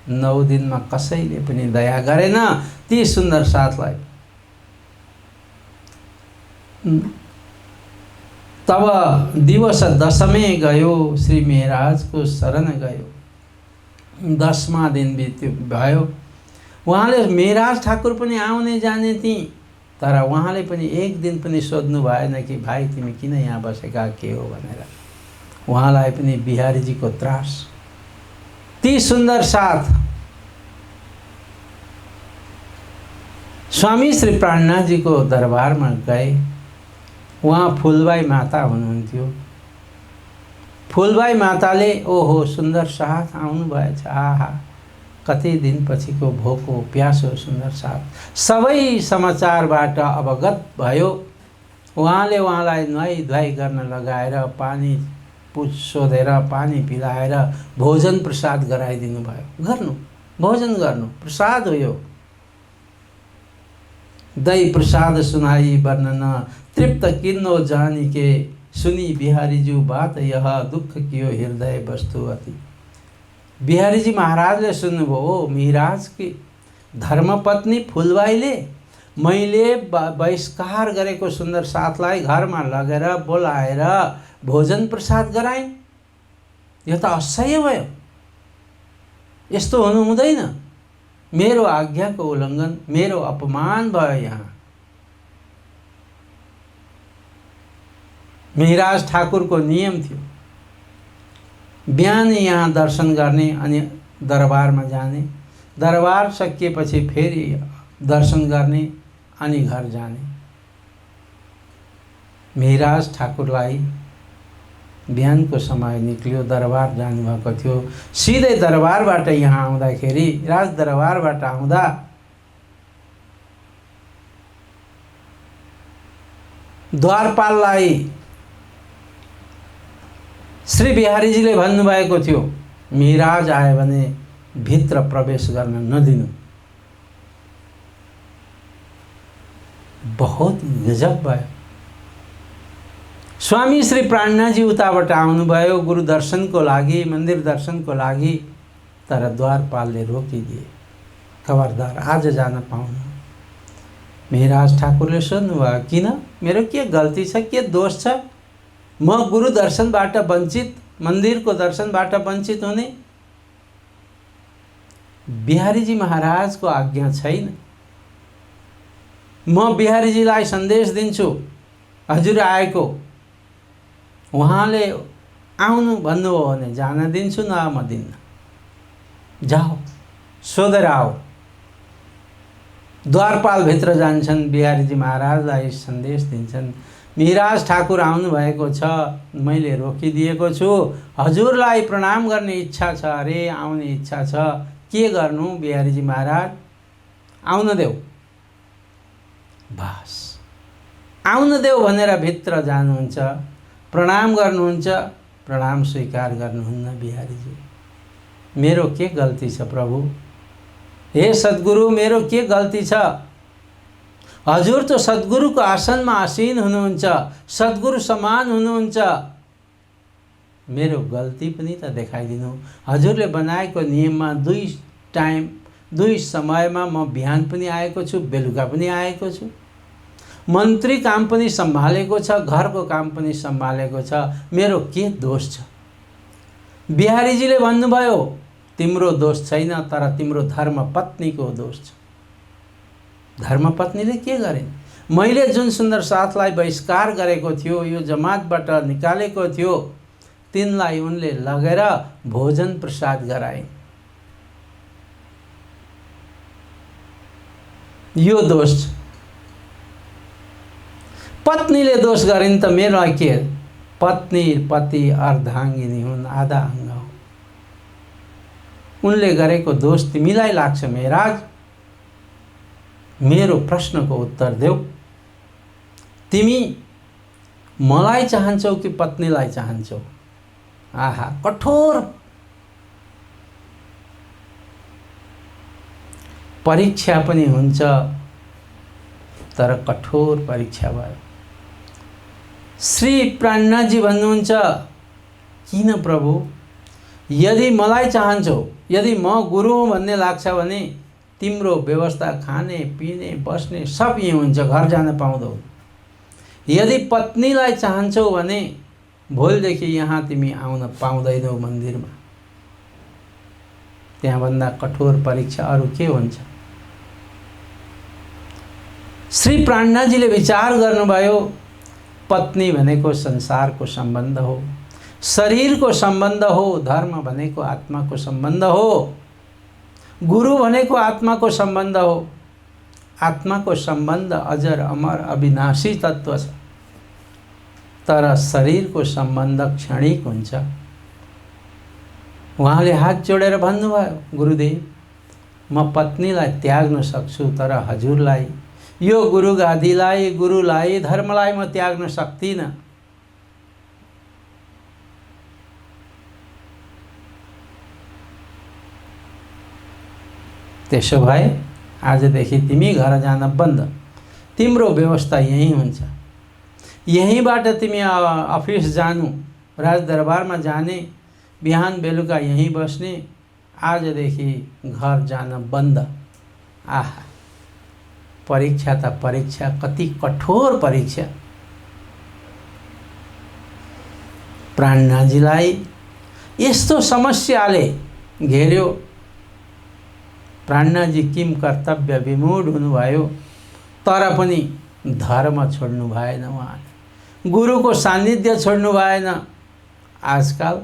9 दिनमा कसैले पनि दया गरेन ती सुन्दर साथलाई। तब दिवस 10वें गयो, श्री महाराजको शरण गयो। 10वां दिन भयो। उहाँले महाराज ठाकुर पनि आउने जाने थिए, तर उहाँले पनि एक दिन पनि सोध्नु भएन कि भाइ तिमी किन यहाँ बसेका, के हो भनेर। उहाँलाई पनि बिहारीजीको त्रास। ती सुन्दर साथ स्वामी श्री प्राणनाथजीको दरबारमा गए। वहाँ फुलबाई माता हुनुहुन्थ्यो। फुलबाई माताले, ओहो सुन्दर साथ आउनुभएछ, आहा कति दिनपछिको भोको प्यासो सुन्दर साथ। सबै समाचारबाट अवगत भयो। उहाँले उहाँलाई नुहाई धुवाई गर्न लगाएर, पानी सोधेर, पानी पिलाएर भोजन प्रसाद गराइदिनु भयो। गर्नु, भोजन गर्नु, प्रसाद हो यो। दही प्रसाद सुनाई वर्णन तृप्त किन्नो जानी के, सुनी बिहारीजू बात यह दुख कियो हृदय वस्तु अति। बिहारीजी महाराजले सुन्नुभयो, ओ महाराजकी धर्मपत्नी फुलबाईले मैले बहिष्कार गरेको सुन्दर साथलाई घरमा लगेर बोलाएर भोजन प्रसाद गराइन्। यो त असह्य भयो, यस्तो हुनु हुँदैन। मेरो आज्ञाको उल्लङ्घन, मेरो अपमान भयो। यहाँ महाराज ठाकुरको नियम थियो, बिहान यहाँ दर्शन गर्ने अनि दरबारमा जाने। दरबार सकिएपछि फेरि दर्शन गर्ने अनि घर जाने। मिहिराज ठाकुरलाई बिहानको समय निक्ल्यो, दरबार जानुभएको थियो। सिधै दरबारबाट यहाँ आउँदाखेरि, राज दरबारबाट आउँदा द्वारपाललाई श्री बिहारीजीले भन्नुभएको थियो, मिहिराज आयो भने भित्र प्रवेश गर्न नदिनु। बहुत गजब भयो। स्वामी श्री प्राणनाथजी उताबाट आउनुभयो गुरु दर्शनको लागि, मन्दिर दर्शनको लागि, तर द्वारपालले रोकिदिए। खबरदार, आज जान पाउनु। मिहिराज ठाकुरले सोध्नुभयो, किन? मेरो के गल्ती छ, के दोष छ? म गुरु दर्शनबाट वञ्चित, मन्दिरको दर्शनबाट वञ्चित हुने? बिहारीजी महाराजको आज्ञा छैन। म बिहारीजीलाई सन्देश दिन्छु, हजुर आएको, उहाँले आउनु भन्नुभयो भने जान दिन्छु, न म दिन्न। जाऊ, सोधेर आऊ। द्वारपाल भित्र जान्छन्, बिहारीजी महाराजलाई सन्देश दिन्छन्, मिहिराज ठाकुर आउनुभएको छ, मैले रोकिदिएको छु, हजुरलाई प्रणाम गर्ने इच्छा छ अरे, आउने इच्छा छ, के गर्नु बिहारीजी महाराज? आउन देऊ। बस, आउन देऊ भनेर भित्र जानुहुन्छ, प्रणाम गर्नुहुन्छ, प्रणाम स्वीकार गर्नुहुन्न बिहारीजी। मेरो के गल्ती छ प्रभु? हे सद्गुरु, मेरो के गल्ती छ? हजुर त सद्गुरुको आसनमा आसीन हुनुहुन्छ, सद्गुरु समान हुनुहुन्छ। मेरो गल्ती पनि त देखाइदिनु। हजुरले बनाएको नियममा दुई समयमा म बिहान पनि आएको छु, बेलुका पनि आएको छु। मन्त्री काम पनि सम्हालेको छ, घरको काम पनि सम्हालेको छ। मेरो के दोष छ? बिहारीजीले भन्नुभयो, तिम्रो दोष छैन, तर तिम्रो धर्मपत्नीको दोष छ। धर्मपत्नीले के गरिन्? मैले जुन सुन्दर साथलाई बहिष्कार गरेको थियो, यो जमातबाट निकालेको थियो, तिनलाई उनले लगेर भोजन प्रसाद गराइन्। यो दोष छ। पत्नीले दोष गरिन् त मेरो के? पत्नी पति अर्धाङ्गिनी हुन्, आधा अङ्ग हो। उनले गरेको दोष तिमीलाई लाग्छ मिहिराज? मेरो प्रश्नको उत्तर देऊ। तिमी मलाई चाहन्छौ कि पत्नीलाई चाहन्छौ? आहा, कठोर परीक्षा पनि हुन्छ, तर कठोर परीक्षा भयो। श्री प्राणनाथजी भन्नुहुन्छ, किन प्रभु? यदि मलाई चाहन्छौ, यदि म गुरु हुँ भन्ने लाग्छ भने तिम्रो व्यवस्था, खाने पिने बस्ने सब यहीँ हुन्छ, घर जान पाउँदौ। यदि पत्नीलाई चाहन्छौ भने भोलिदेखि यहाँ तिमी आउन पाउँदैनौ मन्दिरमा। त्यहाँभन्दा कठोर परीक्षा अरू के हुन्छ? श्री प्राणनाथजीले विचार गर्नुभयो, पत्नी भनेको संसारको सम्बन्ध हो, शरीरको सम्बन्ध हो, धर्म भनेको आत्माको सम्बन्ध हो, गुरु भनेको आत्माको सम्बन्ध हो। आत्माको सम्बन्ध अजर अमर अविनाशी तत्त्व छ, तर शरीरको सम्बन्ध क्षणिक हुन्छ। उहाँले हात जोडेर भन्नुभयो, गुरुदेव, म पत्नीलाई त्याग्न सक्छु, तर हजुरलाई, यो गुरु गादीलाई, गुरुलाई, धर्मलाई म त्याग्न सक्दिनँ। त्यसो भए आजदेखि तिमी घर जान बन्द, तिम्रो व्यवस्था यहीँ हुन्छ। यहीँबाट तिमी अफिस जानु, राजदरबारमा जाने, बिहान बेलुका यहीँ बस्ने, आजदेखि घर जान बन्द। आहा, परीक्षा त परीक्षा, कति कठोर परीक्षा। प्राणनाथजीलाई यस्तो समस्याले घेर्यो। प्राणनाथजी किम कर्तव्य विमूढ हुनुभयो, तर पनि धर्म छोड्नु भएन। उहाँले गुरुको सान्निध्य छोड्नु भएन। आजकल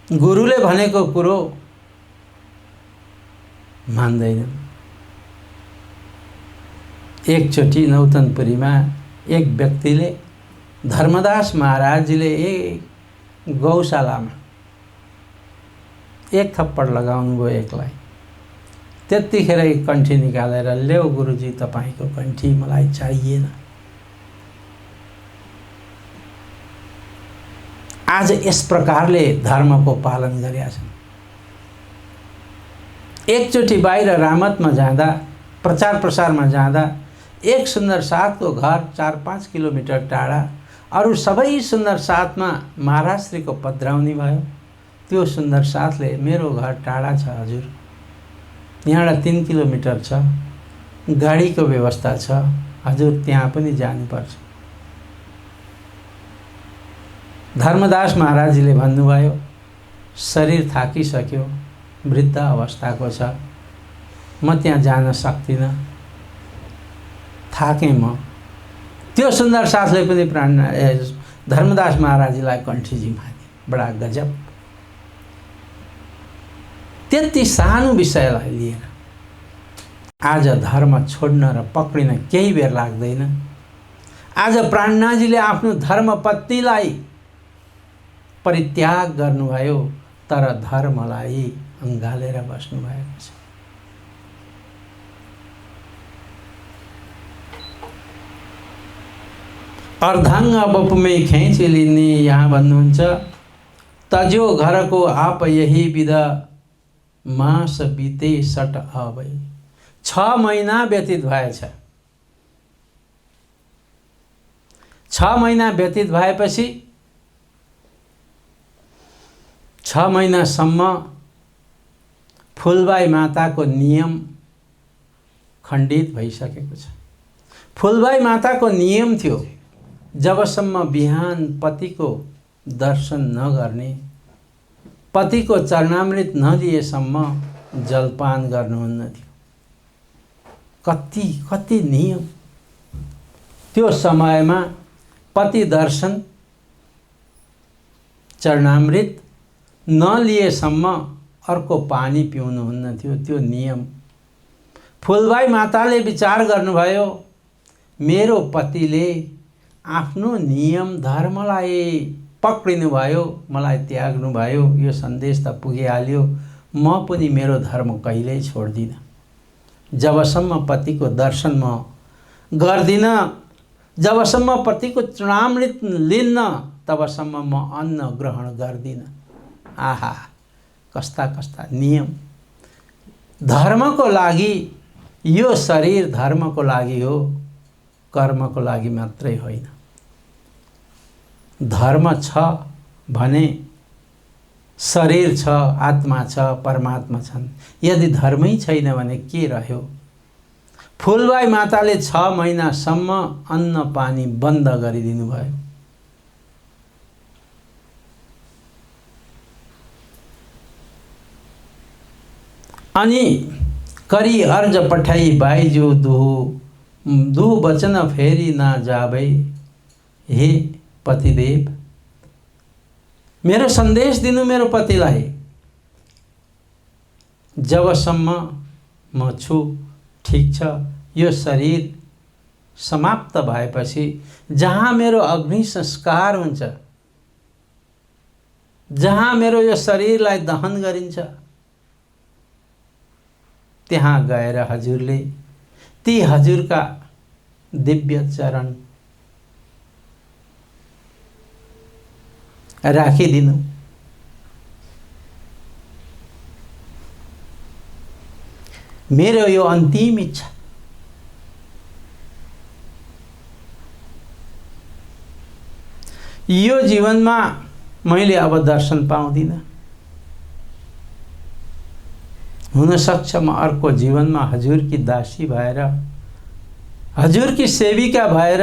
गुरुले भनेको कुरो मान्दैनन्। एकचोटि नौतनपुरीमा एक व्यक्तिले धर्मदास महाराजजीले एक गौशालामा एक थप्पड लगाउनु भयो एकलाई। त्यतिखेर कण्ठी निकालेर ल्याऊ गुरुजी तपाईँको कण्ठी मलाई चाहिएन। आज यस प्रकारले धर्मको पालन गरेका छन्। एकचोटि बाहिर रामतमा जाँदा, प्रचार प्रसारमा जाँदा एक सुन्दर साथको घर 4-5 किलोमिटर टाढा, अरू सबै सुन्दर साथमा महाराजश्रीको पध्राउनी भयो। त्यो सुन्दर साथले मेरो घर टाढा छ हजुर, यहाँबाट 3 किलोमिटर छ, गाडीको व्यवस्था छ, हजुर त्यहाँ पनि जानुपर्छ। धर्मदास महाराजजीले भन्नुभयो शरीर थाकिसक्यो, वृद्ध अवस्थाको छ, म त्यहाँ जान सक्दिनँ, थाकेँ म। त्यो सुन्दर साथले पनि धर्मदास महाराजजीलाई कण्ठीजी मागे। बडा गजब। त्यति सानो विषयलाई लिएर आज धर्म छोड्न र पक्रिन केही बेर लाग्दैन। आज प्राणनाथजीले आफ्नो धर्मपत्नीलाई परित्याग गर्नुभयो, तर धर्मलाई अँगालेर बस्नुभएको छ। अर्धाङ्ग बपुमै खेची लिने यहाँ भन्नुहुन्छ, तज्यो घरको आप यही विधा मास बिते सट आबै। 6 महिना व्यतीत भएछ। 6 महिना व्यतीत भएपछि 6 महिनासम्म फुलबाई माताको नियम खण्डित भइसकेको छ। फुलबाई माताको नियम थियो जबसम्म बिहान पतिको दर्शन नगर्ने, पतिको चरणामृत नलिएसम्म जलपान गर्नुहुन्न थियो। कति कति नियम। त्यो समयमा पति दर्शन चरणामृत नलिएसम्म अर्को पानी पिउनुहुन्न थियो। त्यो नियम। फुलबाई माताले विचार गर्नुभयो, मेरो पतिले आफ्नो नियम धर्मलाई पक्रिनु भयो, मलाई त्याग्नु भयो, यो सन्देश त पुगिहाल्यो, म पनि मेरो धर्म कहिल्यै छोड्दिनँ। जबसम्म पतिको दर्शन म गर्दिनँ, जबसम्म पतिको चरणामृत लिन्न, तबसम्म म अन्न ग्रहण गर्दिनँ। आहा, कस्ता कस्ता नियम। धर्मको लागि यो शरीर धर्मको लागि हो, कर्मको लागि मात्रै होइन। धर्म छ भने शरीर छ, आत्मा छ, परमात्मा छन्। यदि धर्मै छैन भने के रह्यो? फुलबाई माताले 6 महिनासम्म अन्न पानी बन्द गरिदिनु भयो। अनि करी अर्ज पठाई बाइजो दुहु वचन फेरि ना जाबै। हे पतिदेव, मेरो सन्देश दिनु मेरो पतिलाई। जबसम्म म छु ठिक छ, यो शरीर समाप्त भएपछि जहाँ मेरो अग्नि संस्कार हुन्छ, जहाँ मेरो यो शरीरलाई दहन गरिन्छ, त्यहाँ गएर हजुरले ती हजुरका दिव्य चरण राखिदिनु। मेरो यो अन्तिम इच्छा। यो जीवनमा मैले अब दर्शन पाउँदिनँ। हुन सक्छ म अर्को जीवनमा हजुरकी दासी भएर, हजुरकी सेविका भएर,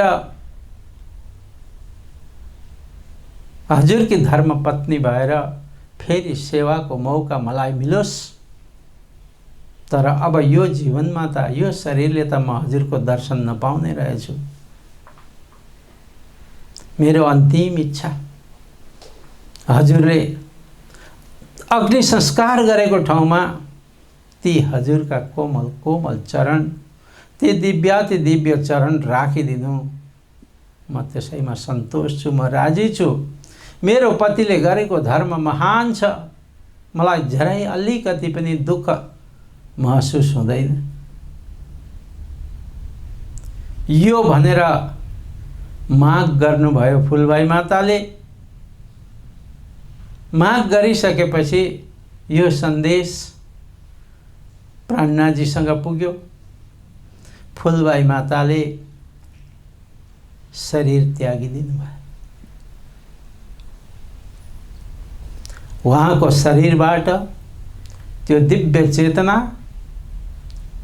हजुरकी धर्मपत्नी भएर फेरि सेवाको मौका मलाई मिलोस्। तर अब यो जीवनमा त यो शरीरले त म हजुरको दर्शन नपाउने रहेछु। मेरो अन्तिम इच्छा, हजुरले अग्नि संस्कार गरेको ठाउँमा ती हजुरका कोमल कोमल चरण, ती दिव्य चरण राखिदिनु। म त्यसैमा सन्तोष छु, म राजी छु। मेरो पतिले गरेको धर्म महान छ, मलाई झरै अलिकति पनि दुःख महसुस हुँदैन। यो भनेर माग गर्नुभयो फुलबाई माताले। माग गरिसकेपछि यो सन्देश प्राणनाथजीसँग पुग्यो। फुलबाई माताले शरीर त्यागिदिनु भयो। उहाँको शरीरबाट त्यो दिव्य चेतना,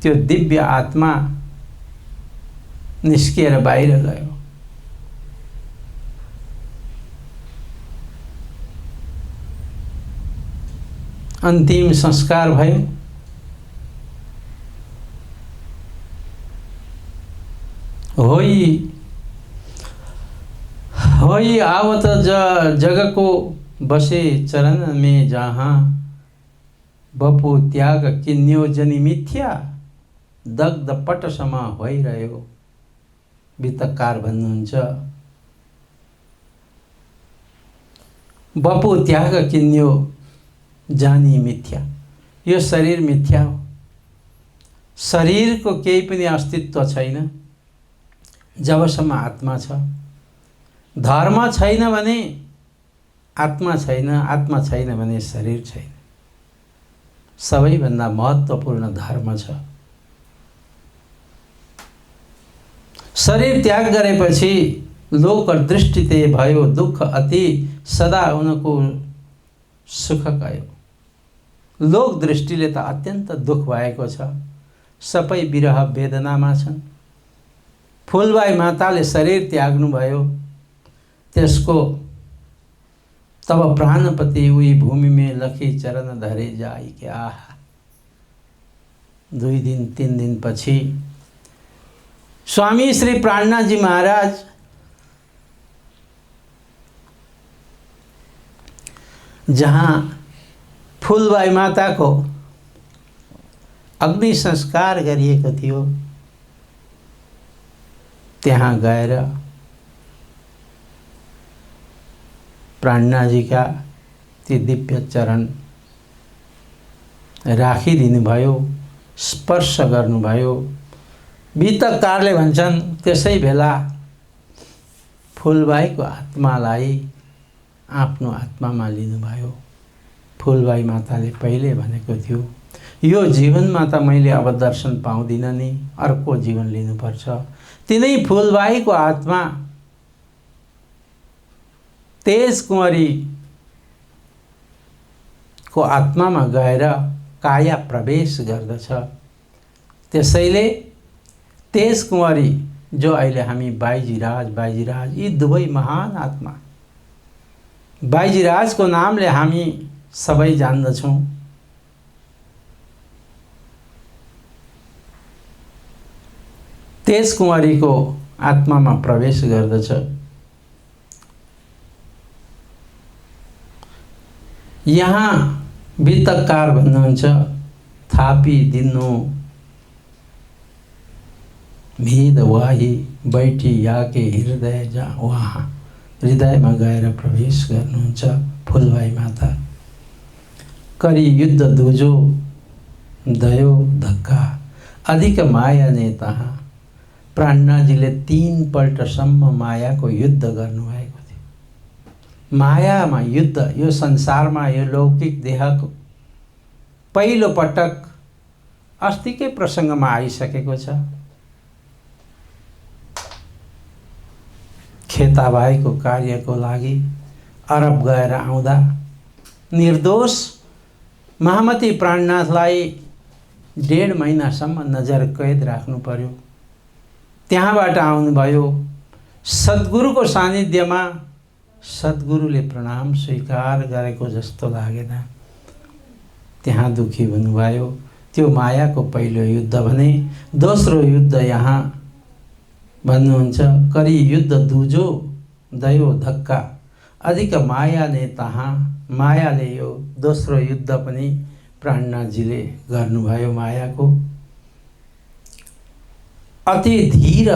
त्यो दिव्य आत्मा निस्किएर बाहिर गयो। अन्तिम संस्कार भयो। होई आवत जग को बसे चरण में, जहाँ बपु त्याग किन्यो जनी मिथ्या, दग्ध पट समा भइरह्यो। वितकार भन्नुहुन्छ, बपु त्याग किन्यो जानी मिथ्या। यो शरीर मिथ्या हो। शरीरको केही पनि अस्तित्व छैन जबसम्म आत्मा छ। धर्म छैन भने आत्मा छैन, आत्मा छैन भने शरीर छैन। सबैभन्दा महत्त्वपूर्ण धर्म छ। शरीर त्याग गरेपछि लोक दृष्टि ते भयो दुःख अति, सदा उनको सुख गयो। लोक दृष्टिले त अत्यन्त दुःख भएको छ, सबै विरह वेदनामा छन्। फुलबाई माताले शरीर त्याग्नु भयो। त्यसको तब प्राणपति उही भूमि में लखी चरण धरे जाई के। आहा, 2 दिन 3 दिन पछि स्वामी श्री प्राणनाथजी महाराज जहाँ फुलबाई माताको अग्नि संस्कार गरिएको थियो त्यहाँ गएर प्राणनाथजीका ती दिव्य चरण राखिदिनु भयो, स्पर्श गर्नुभयो। वितकारले भन्छन् त्यसै बेला फुलबाईको आत्मालाई आफ्नो आत्मामा लिनुभयो। फुलबाई माताले पहिले भनेको थियो, यो जीवनमा त मैले अब दर्शन पाउँदिन नि, अर्को जीवन लिनुपर्छ। तिनै फुलबाईको आत्मा तेज कुँवरी को आत्मामा गएर काया प्रवेश गर्दछ। त्यसैले तेज कुँवरी जो अहिले हामी बाइजीराज यी दुवै महान आत्मा, बाइजीराजको नामले हामी सबै जान्दछौँ। तेज कुँवरीको आत्मामा प्रवेश गर्दछ। यहाँ वितकार भन्नुहुन्छ, थापी दिनु भेद वाही बैठी याके हृदय जा। वहाँ हृदयमा गएर प्रवेश गर्नुहुन्छ फुलबाई माता। करी युद्ध दुजो दयो धक्का, अधिक माया ने तहाँ। प्राणनाथजीले 3 पल्टसम्म मायाको युद्ध गर्नुभएको थियो। मायामा युद्ध, यो संसारमा यो लौकिक देहको पहिलो पटक अस्तिकै प्रसङ्गमा आइसकेको छ। खेताबाईको कार्यको लागि अरब गएर आउँदा निर्दोष महामती प्राणनाथलाई 1.5 महिनासम्म नजर कैद राख्नु पर्यो। त्यहाँबाट आउनुभयो। सद्गुरुको सानिध्यमा सद्गुरुले प्रणाम स्वीकार गरेको जस्तो लागेन। त्यहाँ दुखी हुनुभयो। त्यो मायाको पहिलो युद्ध भने। दोस्रो युद्ध यहाँ भन्नुहुन्छ, करी युद्ध दुजो दयो धक्का, अधिक माया ने तहाँ। मायाले यो दोस्रो युद्ध पनि प्राणनाथजीले गर्नुभयो मायाको। अति धीर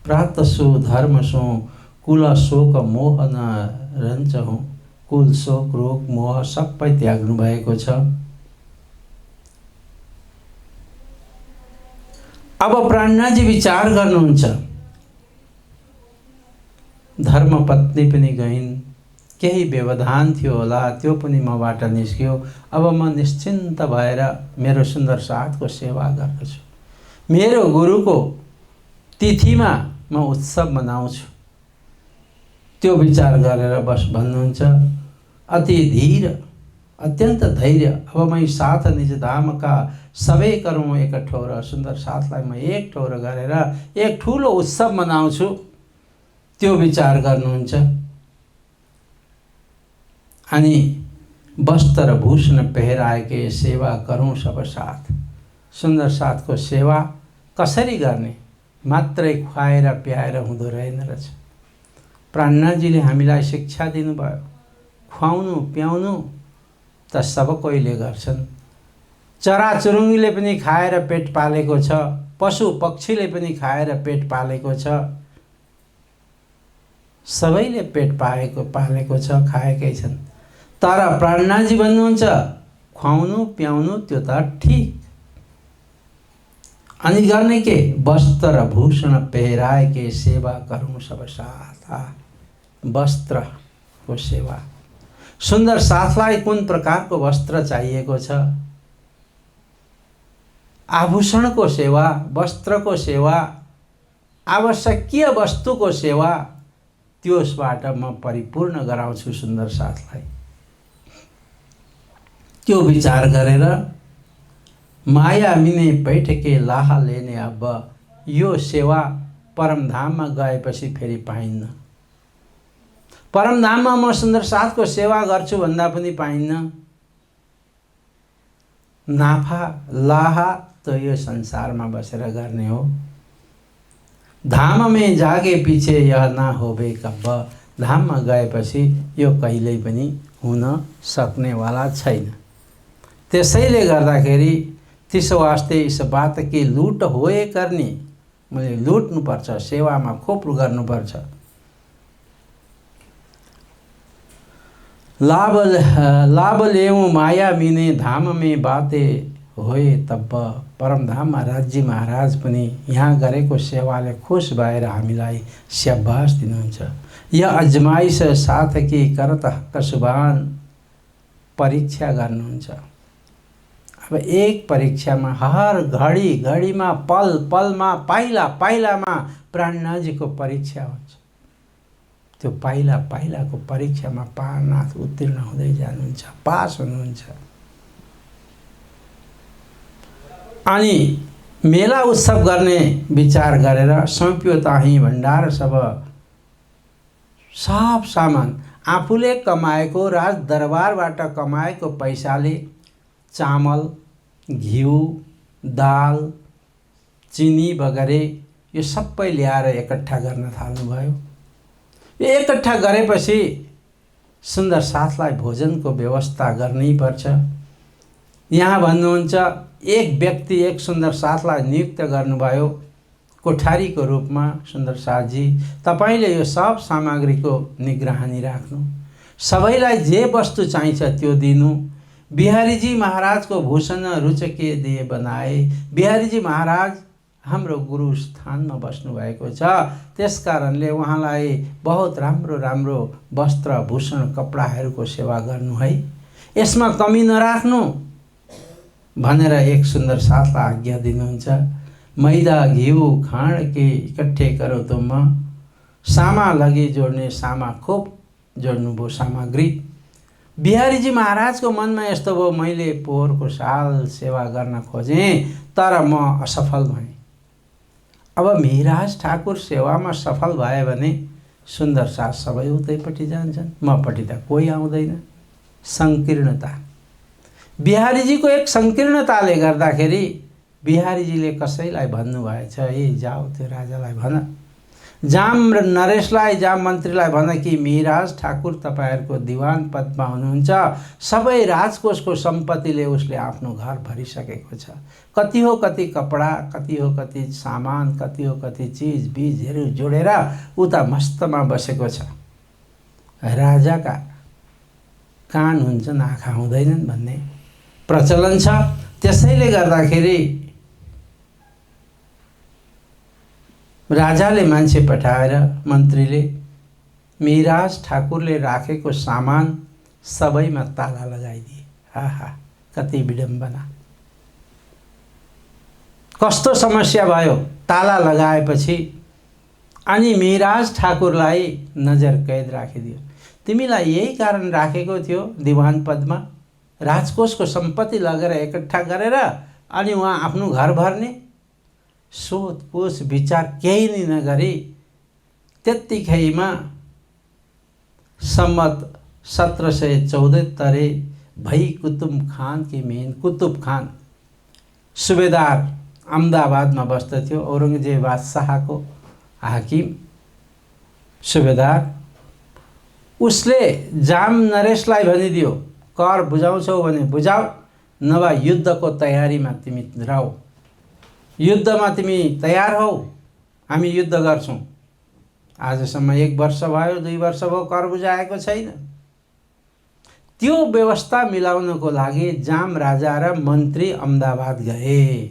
प्रातसो धर्मसो कुल शोक मोह न रञ्चहौँ। कुल शोक रोग मोह सबै त्याग्नु भएको छ। अब प्राणनाथजी विचार गर्नुहुन्छ, धर्मपत्नी पनि गइन्, केही व्यवधान थियो होला, त्यो पनि मबाट निस्क्यो। अब म निश्चिन्त भएर मेरो सुन्दर साथको सेवा गर्दछु। मेरो गुरुको तिथिमा म उत्सव मनाउँछु। त्यो विचार गरेर बस भन्नुहुन्छ, अति धीर अत्यन्त धैर्य। अब मै साथ निज धामका सबै करौँ एक ठौर। सुन्दर साथलाई म एक ठौर गरेर एक ठुलो उत्सव मनाउँछु, त्यो विचार गर्नुहुन्छ। अनि वस्त्र भूषण पहराएके सेवा करौँ सब साथ। सुन्दर साथको सेवा कसरी गर्ने? मात्रै खुवाएर प्याएर हुँदो रहेन रहेछ। प्राणनाथजीले हामीलाई शिक्षा दिनुभयो, खुवाउनु प्याउनु त सब कोहीले गर्छन्। चराचुरुङ्गीले पनि खाएर पेट पालेको छ, पशु पक्षीले पनि खाएर पेट पालेको छ, सबैले पेट पालेको छ, खाएकै छन्। तर प्राणनाथजी भन्नुहुन्छ, खुवाउनु प्याउनु त्यो त ठीक, अनि गर्ने के? वस्त्र भूषण पहराएके सेवा करौँ सब साथ। वस्त्रको सेवा। सुन्दर साथलाई कुन प्रकारको वस्त्र चाहिएको छ? आभूषणको सेवा, वस्त्रको सेवा, आवश्यकीय वस्तुको सेवा, त्यसबाट म परिपूर्ण गराउँछु सुन्दर साथलाई। त्यो विचार गरेर माया मिने बैठके लाहा लेने। अब यो सेवा परमधाममा गएपछि फेरि पाइन्न। परमधाममा म सुन्दर साथको सेवा गर्छु भन्दा पनि पाइन्न। नाफा लाहा त यो संसारमा बसेर गर्ने हो। धाम में जागे पछि यह ना होबे कब्ब। धाममा गएपछि यो कहिल्यै पनि हुन सक्नेवाला छैन। त्यसैले गर्दाखेरि त्यसो वास्ते इस बात की लूट होए करनी। मैले लुट्नुपर्छ, सेवामा खोप गर्नुपर्छ। लाभ लेऊ माया मिने धाम में बाते होए तब। परमधाममा राज्य महाराज पनि यहाँ गरेको सेवाले खुश भएर हामीलाई स्याबास दिनुहुन्छ। यह अजमाइस साथ कि करत हक सुबान परीक्षा गर्नुहुन्छ। अब एक परीक्षामा हर घडी घडीमा पल पलमा पाइला पाइलामा प्राणनाथजीको परीक्षा हुन्छ। त्यो पाइला पाइलाको परीक्षामा प्राणनाथ उत्तीर्ण हुँदै जानुहुन्छ, पास हुनुहुन्छ। अनि मेला उत्सव गर्ने विचार गरेर सौंप्यो ताही भण्डार सब सामान आफूले कमाएको राज दरबारबाट कमाएको पैसाले चामल, घिउ, दाल, चिनी वगैरे यो सबै ल्याएर एकट्ठा गर्न थाल्नुभयो। यो एकट्ठा गरेपछि सुन्दर साथलाई भोजनको व्यवस्था गर्नै पर्छ। यहाँ भन्नुहुन्छ एक व्यक्ति एक सुन्दर साथलाई नियुक्त गर्नुभयो कोठारीको रूपमा। सुन्दर साथजी तपाईले यो सब सामग्रीको निगरानी राख्नु, सबैलाई जे वस्तु चाहिन्छ त्यो दिनु। बिहारीजी महाराज को भूषण रुचके दिए बनाए। बिहारीजी महाराज हाम्रो गुरु स्थानमा बस्नु भएको छ, त्यसकारणले उहाँलाई बहुत राम्रो राम्रो वस्त्र भूषण कपडाहरूको सेवा गर्नु है, यसमा कमी नराख्नु भनेर एक सुन्दर साथलाई आज्ञा दिनुहुन्छ। मैदा घिउ खाँड के इकट्ठे करो तुम। सामा लगी जोड्ने, सामा खोप जोड्नुभयो सामग्री। बिहारीजी महाराजको मनमा यस्तो भयो, मैले पोहोरको साल सेवा गर्न खोजेँ तर म असफल भएँ। अब मिहिराज ठाकुर सेवामा सफल भए भने सुन्दर साथ सबै उतैपट्टि जान्छन्, मपट्टि त कोही आउँदैन। संकीर्णता, बिहारीजीको एक संकीर्णताले गर्दाखेरि बिहारीजीले कसैलाई भन्नुभएछ, ए जाऊ त्यो राजालाई भन जाम र नरेशलाई, जाम मन्त्रीलाई भने कि मिराज ठाकुर तपाईँहरूको दिवान पदमा हुनुहुन्छ, सबै राजकोषको सम्पत्तिले उसले आफ्नो घर भरिसकेको छ। कति हो कति कपडा, कति हो कति सामान, कति हो कति चिज बिजहरू जोडेर उता मस्तमा बसेको छ। राजाका कान हुन्छन्, आँखा हुँदैनन् भन्ने प्रचलन छ। त्यसैले गर्दाखेरि राजाले मान्छे पठाएर मन्त्रीले मिराज ठाकुरले राखेको सामान सबैमा ताला लगाइदिए। आहा, कति विडम्बना, कस्तो समस्या भयो। ताला लगाएपछि अनि मिराज ठाकुरलाई नजर कैद राखिदियो। तिमीलाई यही कारण राखेको थियो दिवान पदमा, राजकोषको सम्पत्ति लगेर एकट्ठा गरेर अनि उहाँ आफ्नो घर भर्ने। सोधपुछ विचार केही नै नगरी त्यत्तिकैमा सम्मत 1774 भई कुतुब खान के मेन कुतुब खान सुबेदार अहमदाबादमा बस्दथ्यो। औरङ्गजेब बादशाहको हाकिम सुबेदार। उसले जाम नरेशलाई भनिदियो, कर बुझाउँछौ भने बुझाऊ, नभए युद्धको तयारीमा तिमी रह। युद्धमा तिमी तयार हौ, हामी युद्ध गर्छौँ। आजसम्म 1 वर्ष भयो, 2 वर्ष भयो, कर बुझाएको छैन। त्यो व्यवस्था मिलाउनको लागि जाम राजा र मन्त्री अहमदाबाद गए।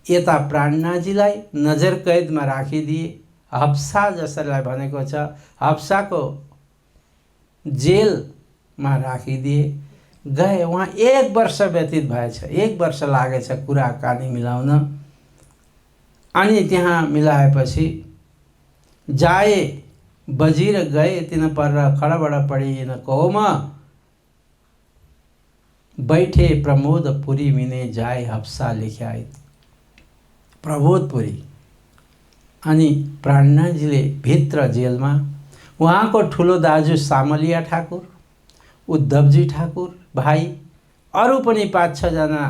यता प्राणनाजीलाई नजर कैदमा राखिदिए। हफ्सा जसलाई भनेको छ, हफ्साको जेलमा राखिदिए। गए वहाँ 1 वर्ष व्यतीत भएछ, 1 वर्ष लागेछ कुराकानी मिलाउन। अनि त्यहाँ मिलाएपछि जाए बजिर गए तिन पर खडबड पड़ी न कौमा, बैठे प्रमोदपुरी मिने जाए हफ्सा लेख्याए। प्रमोदपुरी अनि प्राणनाजीले भित्र जेलमा उहाँको ठुलो दाजु सामलिया ठाकुर, उद्धवजी ठाकुर भाइ, अरू पनि 5-6 जना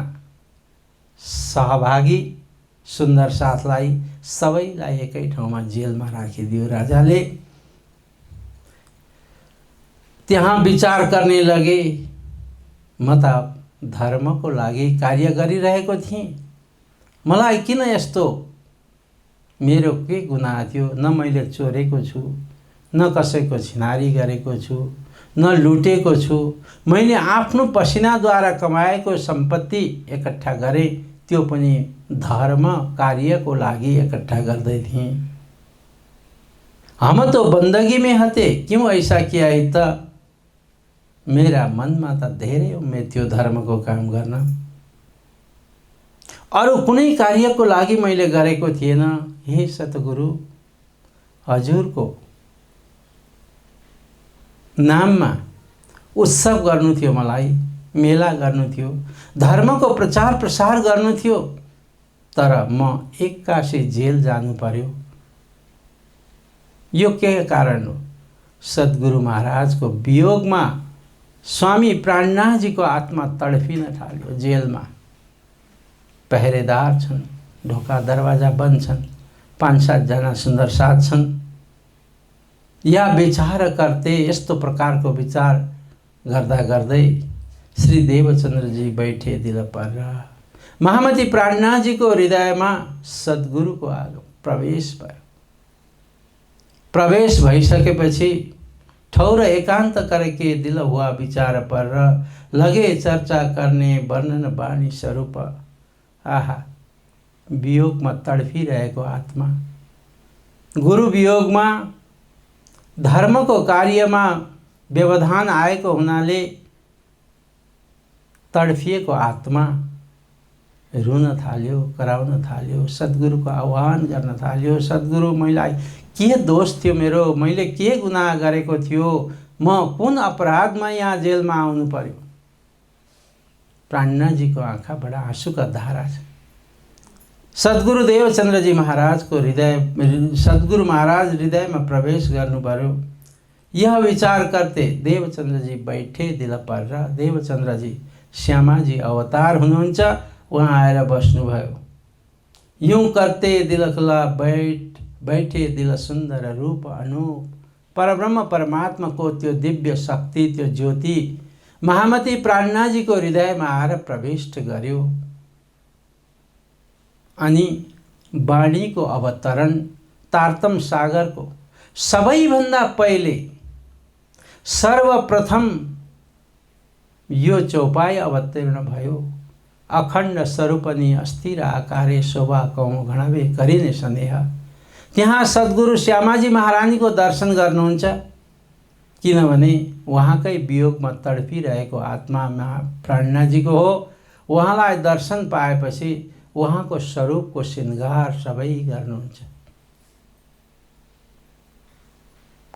सहभागी सुन्दर साथलाई सबैलाई एकै ठाउँमा जेलमा राखिदियो राजाले। त्यहाँ विचार गर्ने लगे, म त धर्मको लागि कार्य गरिरहेको थिएँ, मलाई किन यस्तो, मेरो के गुनाह थियो? न मैले चोरेको छु, न कसैको छिनारी गरेको छु, न लुटेको छु। मैले आफ्नो पसिनाद्वारा कमाएको सम्पत्ति एकट्ठा गरेँ, त्यो पनि धर्म कार्यको लागि एकट्ठा गर्दै थिएँ। हम तो बंदगी में हते, क्यों ऐसा किया है? त मेरा मनमा त धेरै उम्मेद थियो धर्मको काम गर्न, अरू कुनै कार्यको लागि मैले गरेको थिएन। हे सतगुरु, हजुरको नाममा उत्सव गर्नु थियो, मलाई मेला गर्नु थियो, धर्मको प्रचार प्रसार गर्नु थियो, तर म एक्कासी जेल जानु पर्यो। यो के कारण हो? सद्गुरु महाराजको वियोगमा स्वामी प्राणनाथजीको आत्मा तडफिन थाल्यो। जेलमा पहरेदार छन्, ढोका दरवाजा बन्द छन्, 5-7 जना सुन्दर साथ छन्। या विचार करते यस्तो प्रकारको विचार गर्दा गर्दै श्री देवचन्द्रजी बैठे दिल पर। महामती प्राणनाथजीको हृदयमा सद्गुरुको प्रवेश भयो। प्रवेश भइसकेपछि ठौर एकांत करके दिल हुआ विचार पर, लगे चर्चा करने वर्णन वाणी स्वरूप। आहा, वियोगमा तडफिरहेको आत्मा, गुरु वियोगमा धर्मको कार्यमा व्यवधान आएको हुनाले तडफिएको आत्मा रुन थाल्यो, कराउन थाल्यो, सद्गुरुको आह्वान गर्न थाल्यो। सद्गुरु, मलाई के दोष थियो मेरो? मैले के गुनाह गरेको थियो? म कुन अपराधमा यहाँ जेलमा आउनु पर्यो? प्राणनाथजीको आँखाबाट आँसुका धारा छ। सद्गुरु देवचन्द्रजी महाराजको हृदय, सद्गुरु महाराज हृदयमा प्रवेश गर्नु पर्यो। यह विचार करते देवचन्द्रजी बैठे दिल पर। देवचन्द्रजी श्यामाजी अवतार हुनुहुन्छ, उहाँ आएर बस्नुभयो। यूं करते दिल खुला बैठे दिल सुन्दर रूप अनूप परब्रह्म परमात्माको त्यो दिव्य शक्ति त्यो ज्योति महामती प्राणनाजीको हृदयमा आएर प्रविष्ट गर्यो। अनि वाणीको अवतरण तारतम सागरको सबैभन्दा पहिले सर्वप्रथम यो चौपाई अवतीर्ण भयो। अखण्ड स्वरूपनी अस्थिर आकारे शोभा कौँ घणवे गरिने सन्देह। त्यहाँ सद्गुरु श्यामाजी महारानीको दर्शन गर्नुहुन्छ, किनभने उहाँकै वियोगमा तडपिरहेको आत्मा प्राणनाजीको हो। उहाँलाई दर्शन पाएपछि उहाँको स्वरूपको श्रृङ्गार सबै गर्नुहुन्छ।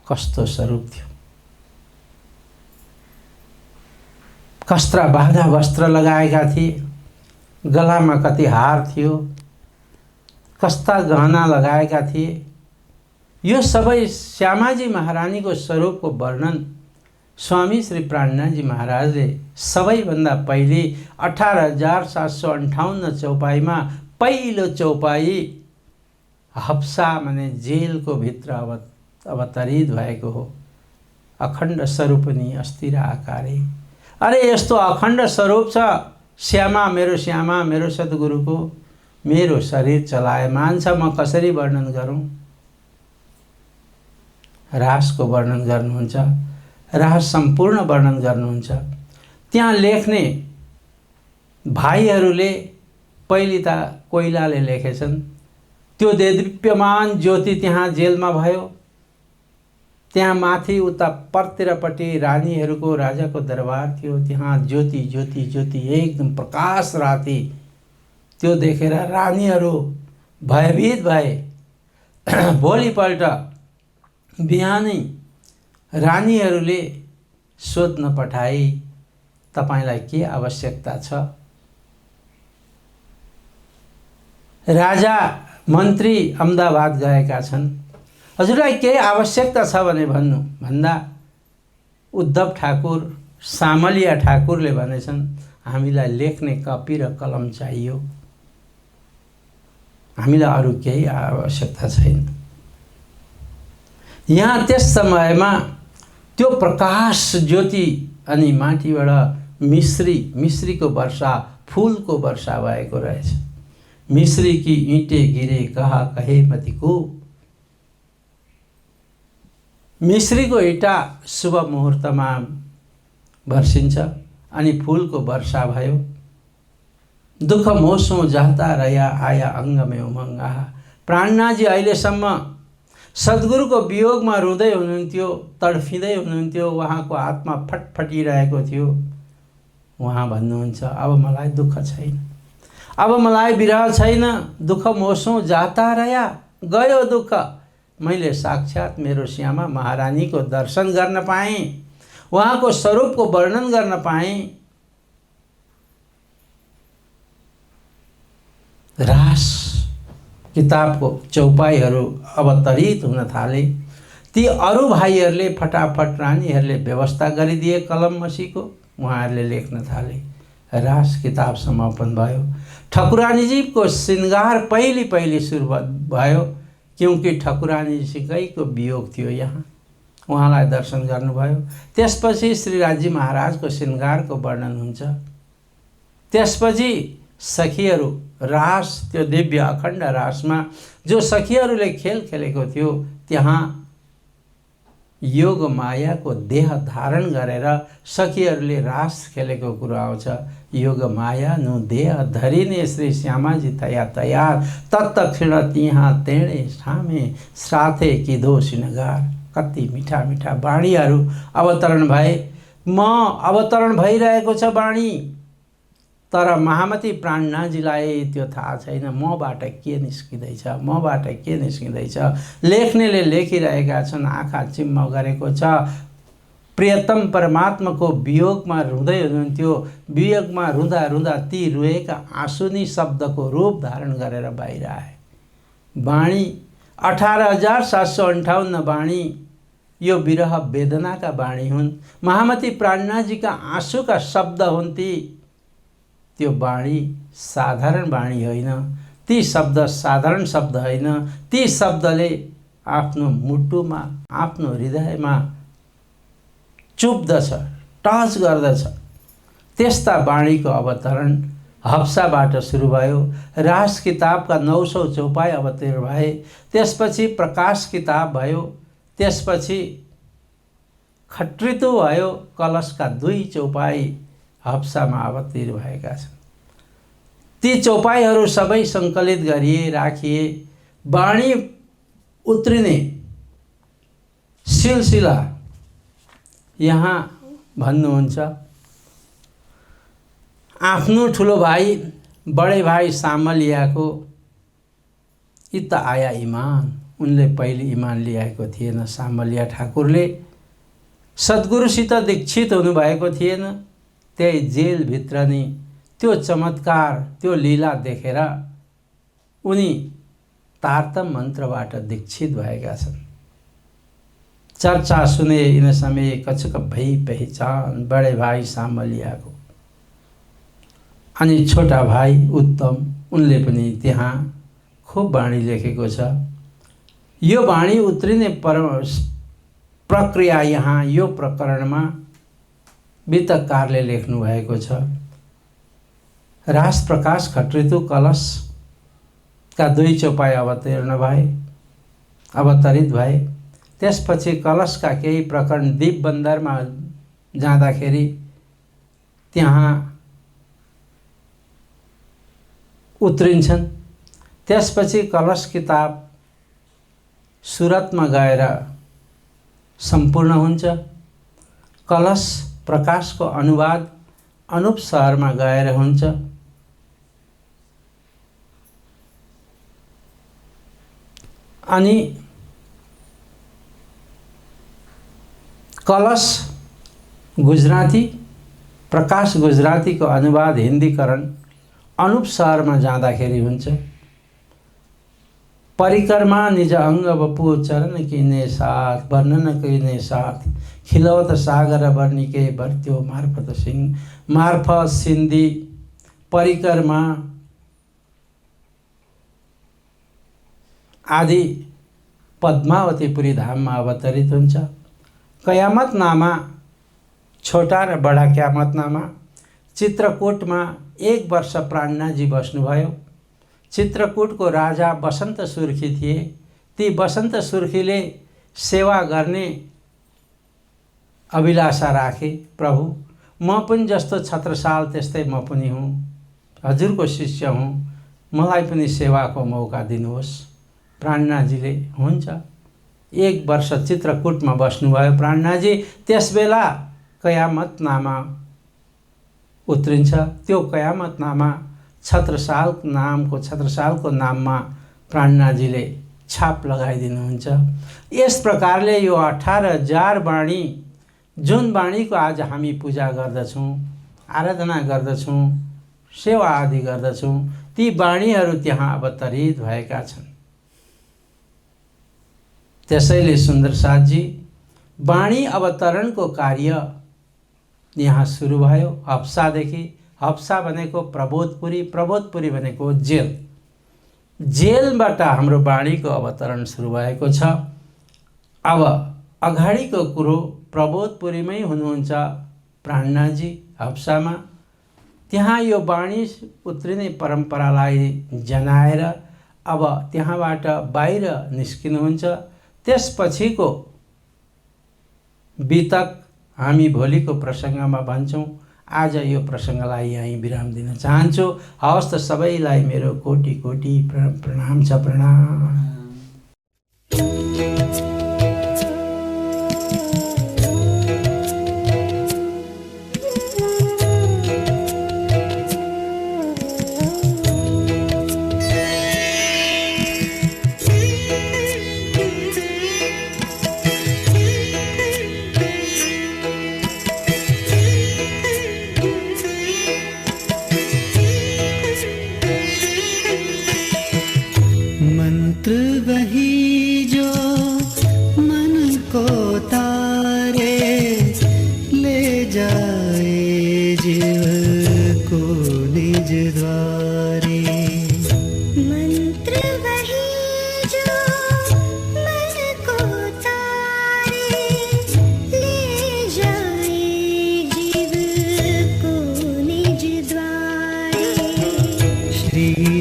कस्तो स्वरूप थियो, कस्ता बाधा वस्त्र लगाएका थिए, गलामा कति हार थियो, कस्ता गहना लगाएका थिए। यो सबै श्यामाजी महारानीको स्वरूपको वर्णन स्वामी श्री प्राणनाथजी महाराजले सबैभन्दा पहिले 18,758 चौपाईमा पहिलो चौपाई हप्सा माने जेलको भित्र अवतरित भएको हो। अखण्ड स्वरूपनी अस्थिर आकारे। अरे यस्तो अखण्ड स्वरूप छ श्यामा मेरो सद्गुरुको। मेरो शरीर चलायमान छ, म कसरी वर्णन गरौँ। रासको वर्णन गर्नुहुन्छ, रास सम्पूर्ण वर्णन गर्नुहुन्छ। त्यहाँ लेख्ने भाइहरूले पहिले त कोइलाले लेखेछन्। त्यो देदीप्यमान ज्योति त्यहाँ जेलमा भयो। त्यहाँ माथि उता पर्तिरपट्टि रानीहरूको राजाको दरबार थियो। त्यहाँ ज्योति ज्योति ज्योति एकदम प्रकाश राति। त्यो देखेर रानीहरू भयभीत भए। भोलिपल्ट बिहानै रानीहरूले सोध्न पठाई, तपाईलाई के आवश्यकता छ। राजा मन्त्री अहमदाबाद गएका छन्, हजुरलाई केही आवश्यकता छ भने भन्नु भन्दा उद्धव ठाकुर सामलिया ठाकुरले भनेछन्, हामीलाई लेख्ने कपी र कलम चाहियो, हामीलाई अरू केही आवश्यकता छैन। यहाँ त्यस समयमा त्यो प्रकाश ज्योति अनि माथिबाट मिश्रीको वर्षा, फूलको वर्षा भएको रहेछ। मिश्री की ईंटे गिरे कहा कहे मतिको। मिश्रीको इँटा शुभ मुहुर्तमा वर्षिन्छ अनि फूलको वर्षा भयो। दुःख मोसो जाता रया आया अङ्गमे उमङ्ग। प्राणनाथजी अहिलेसम्म सद्गुरुको वियोगमा रुँदै हुनुहुन्थ्यो, तडफिँदै हुनुहुन्थ्यो। उहाँको आत्मा फटफटिरहेको थियो। उहाँ भन्नुहुन्छ, अब मलाई दुःख छैन, अब मलाई विरह छैन। दुःख मोसो जाता रया, गयो दुःख। मैले साक्षात मेरो श्यामा महारानीको दर्शन गर्न पाएँ, उहाँको स्वरूपको वर्णन गर्न पाएँ। रास किताबको चौपाईहरू अवतरित हुन थाले। ती अरू भाइहरूले फटाफट रानीहरूले व्यवस्था गरिदिए कलम मसीको, उहाँहरूले लेख्न थाले। रास किताब समापन भयो। ठकुरानीजीको श्रृङ्गार पहिले सुरु भयो, क्योंकि ठकुरानीजीकैको वियोग थियो यहाँ। उहाँलाई दर्शन गर्नुभयो। त्यसपछि श्रीराजी महाराजको श्रृङ्गारको वर्णन हुन्छ। त्यसपछि सखीहरू रास, त्यो दिव्य अखण्ड रासमा जो सखीहरूले खेल खेलेको थियो, त्यहाँ योग मायाको देह धारण गरेर सखीहरूले रास खेलेको कुरो आउँछ। योग माया नु देह धरिने श्री श्यामाजी तया तयार। तत्क्षण तिहाँ तेणे सामे साथे किधो सिनगार। कति मिठा मिठा बाणीहरू अवतरण भए। अवतरण भइरहेको छ बाणी, तर महामती प्राणनाथजीलाई त्यो थाहा छैन मबाट के निस्किँदैछ। लेख्नेले लेखिरहेका छन्, आँखा चिम्म गरेको छ। प्रियतम परमात्माको वियोगमा रुँदै हुनुहुन्थ्यो। वियोगमा रुँदा रुँदा ती रोएका आँसु नि शब्दको रूप धारण गरेर बाहिर आए। बाणी 18,758 बाणी यो विरह वेदनाका बाणी हुन्। महामती प्राणनाथजीका आँसुका शब्द हुन् ती। त्यो बाणी साधारण बाणी होइन, ती शब्द साधारण शब्द होइन, ती शब्दले आफ्नो मुटुमा, आफ्नो हृदयमा चुप्दछ, टच गर्दछ। त्यस्ता वाणीको अवतरण हप्साबाट सुरु भयो। रास किताबका 900 चौपाई अवतीर्ण भए। त्यसपछि प्रकाश किताब भयो। त्यसपछि खट्रितु भयो। कलशका 2 चौपाई हप्सामा अवतीर्ण भएका छन्। ती चौपाईहरू सबै सङ्कलित गरिए, राखिए। वाणी उत्रिने सिलसिला यहाँ भन्नुहुन्छ। आफ्नो ठुलो भाइ बडे भाइ सामलियाको इत आया इमान। उनले पहिले इमान ल्याएको थिएन। सामलिया ठाकुरले सद्गुरुसित दीक्षित हुनुभएको थिएन। त्यही जेलभित्र नि त्यो चमत्कार, त्यो लीला देखेर उनी तारतम मन्त्रबाट दीक्षित भएका छन्। चर्चा सुने इन समय कछुक भई पहिचान बडे भाइ सामलियाको। अनि छोटा भाइ उत्तम, उनले पनि त्यहाँ खूब वाणी लेखेको छ। यो वाणी उत्रिने प्रक्रिया यहाँ यो प्रकरणमा वितकारले लेख्नु भएको छ। रास प्रकाश खट्रितु कलशका 2 चौपाई अवतरित भए। त्यसपछि कलशका केही प्रकरण दीप बन्दरमा जाँदाखेरि त्यहाँ उत्रिन्छन्। त्यसपछि कलश किताब सुरतमा गएर सम्पूर्ण हुन्छ। कलश प्रकाशको अनुवाद अनुप शहरमा गएर हुन्छ। अनि कलश गुजराती, प्रकाश गुजरातीको अनुवाद हिन्दीकरण अनुप शहरमा जाँदाखेरि हुन्छ। परिकरमा निज अंग बपु चरण किने साथ वर्णन किने साथ खिलौत सागर वर्णिके भर्त्यो मार्फत सिन्धी परिकरमा आदि पद्मावतीपुरी धाममा अवतरित हुन्छ। कयामतनामा छोटा र बडा क्यामतनामा चित्रकूटमा 1 वर्ष प्राणनाजी बस्नुभयो। चित्रकूटको राजा बसन्त सुर्खी थिए। ती बसन्त सुर्खीले सेवा गर्ने अभिलाषा राखे। प्रभु, म पनि जस्तो छत्रसाल त्यस्तै म पनि हुँ, हजुरको शिष्य हुँ, मलाई पनि सेवाको मौका दिनुहोस्। प्राणनाजीले हुन्छ। 1 वर्ष चित्रकूटमा बस्नुभयो प्राणनाजी। त्यसबेला कयामतनामा उत्रिन्छ। त्यो कयामतनामा छत्रसालको नाममा प्राणनाजीले छाप लगाइदिनुहुन्छ। यस प्रकारले यो 18,000 वाणी, जुन वाणीको आज हामी पूजा गर्दछौँ, आराधना गर्दछौँ, सेवा आदि गर्दछौँ, ती वाणीहरू त्यहाँ अवतरित भएका छन्। त्यसैले सुन्दर साथजी, वाणी अवतरणको कार्य यहाँ सुरु भयो हप्सादेखि। हप्सा भनेको प्रबोधपुरी, प्रबोधपुरी भनेको जेल। जेलबाट हाम्रो वाणीको अवतरण सुरु भएको छ। अब अगाडिको कुरो प्रबोधपुरीमै हुनुहुन्छ प्राणनाजी हप्सामा। त्यहाँ यो वाणी उत्रिने परम्परालाई जनाएर अब त्यहाँबाट बाहिर निस्किनुहुन्छ। त्यसपछिको बितक हामी भोलिको प्रसङ्गमा भन्छौँ। आज यो प्रसङ्गलाई यहीँ विराम दिन चाहन्छु। हवस् त, सबैलाई मेरो कोटि कोटि प्रणाम छ। प्रणाम। जीव को निज द्वारे।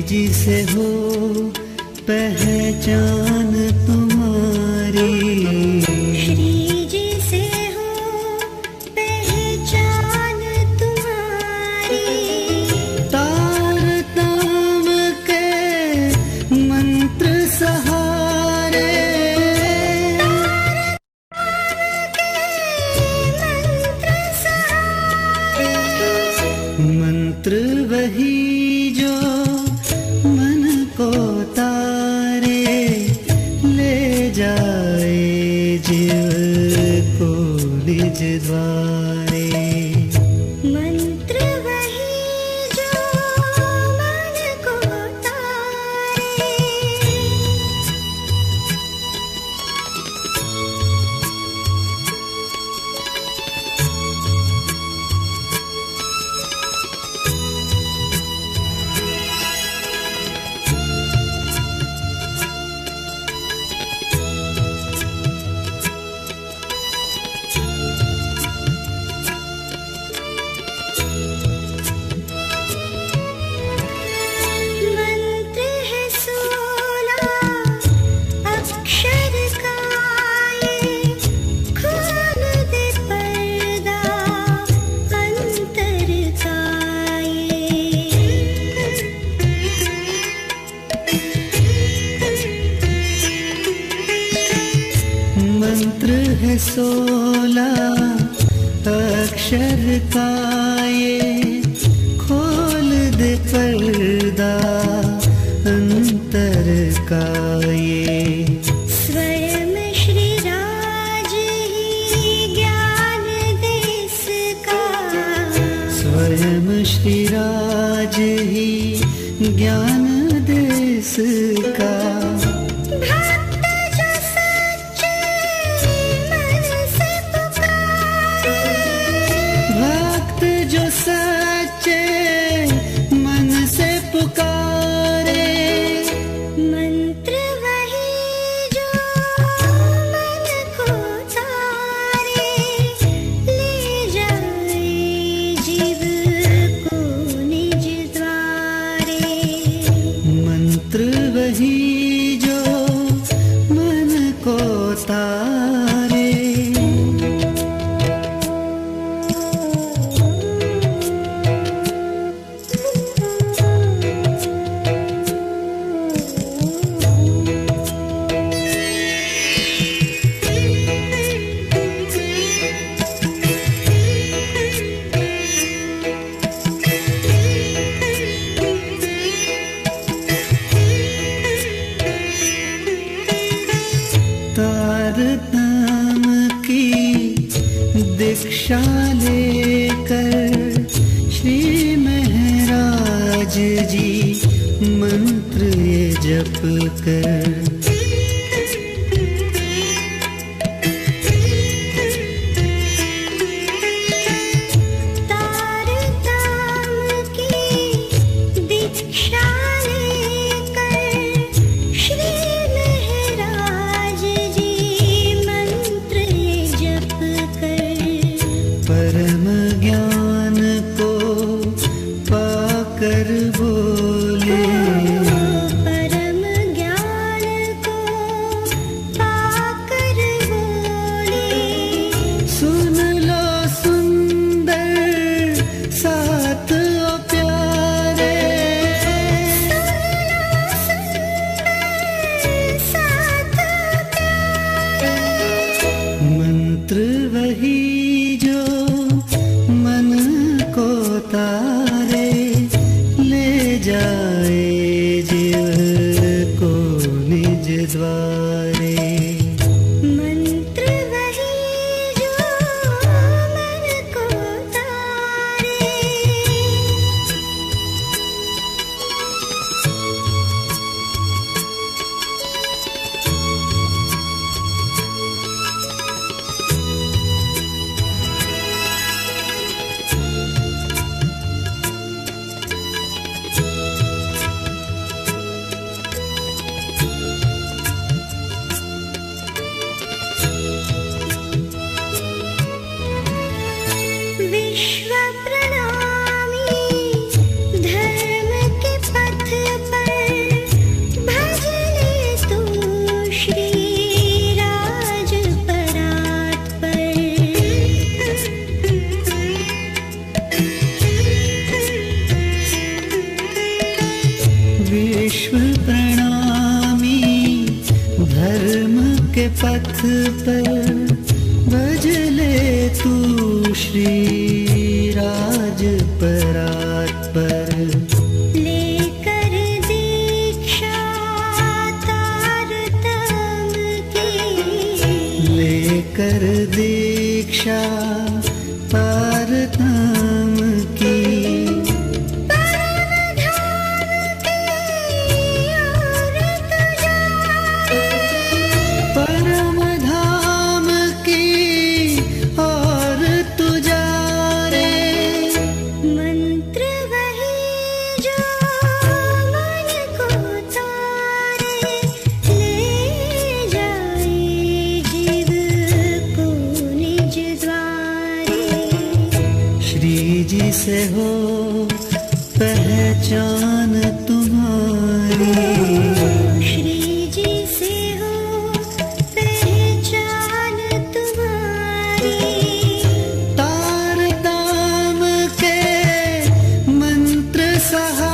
जी से हो पहचान तुम्हारी, श्री जी से हो पहचान तुम्हारी। तारतम के मंत्र सहारे, मंत्र वही जो मन को तारे, ले जाए जीव को निज द्वारे। मंत्र वही जो मन को तारे, मंत्र है 16 अक्षर का ये, खोल दे पर्दा अंतर का मंत्र है 16 अक्षर का ये, खोल दे पर्दा अंतर का ये। स्वयं श्री राज ही ज्ञान देश का, स्वयं श्री राज ही ज्ञान देश का। भक्त जो सच्चे मन से पुकारे, भक्त जो सच्चे मन से पुकारे, मंत्र वही जो मन को तारे, ले जाए जीव को निज द्वारे। मंत्र वही जो मन को तारे। तारतम की दीक्षा लेकर श्री महाराज जी मंत्र ये जप कर, तारतम की दीक्षा लेकर श्री महाराज जी मंत्र ये जप कर, परम ज्ञान को पाकर बोले, परम ज्ञान को पाकर बोले। सुन लो सुंदर साथ ओ प्यारे, साथ मंत्र वही जो मन को तारे, ले जाए जीव को निज द्वारे। मंत्र वही जो मन को तारे, विश्व प्रणामी धर्म के पथ पर भजले तू श्री राज परात पर। लेकर दीक्षा तारतम की, लेकर दीक्षा तारतम की। परम धाम की और तुझा रे, मंत्र वही जो मन को तारे, ले जाए जीव को निज द्वारे। श्री जी से हो पहचान तुम्हारी, श्री जी से हो पहचान तुम्हारी। तारतम के मंत्र सहा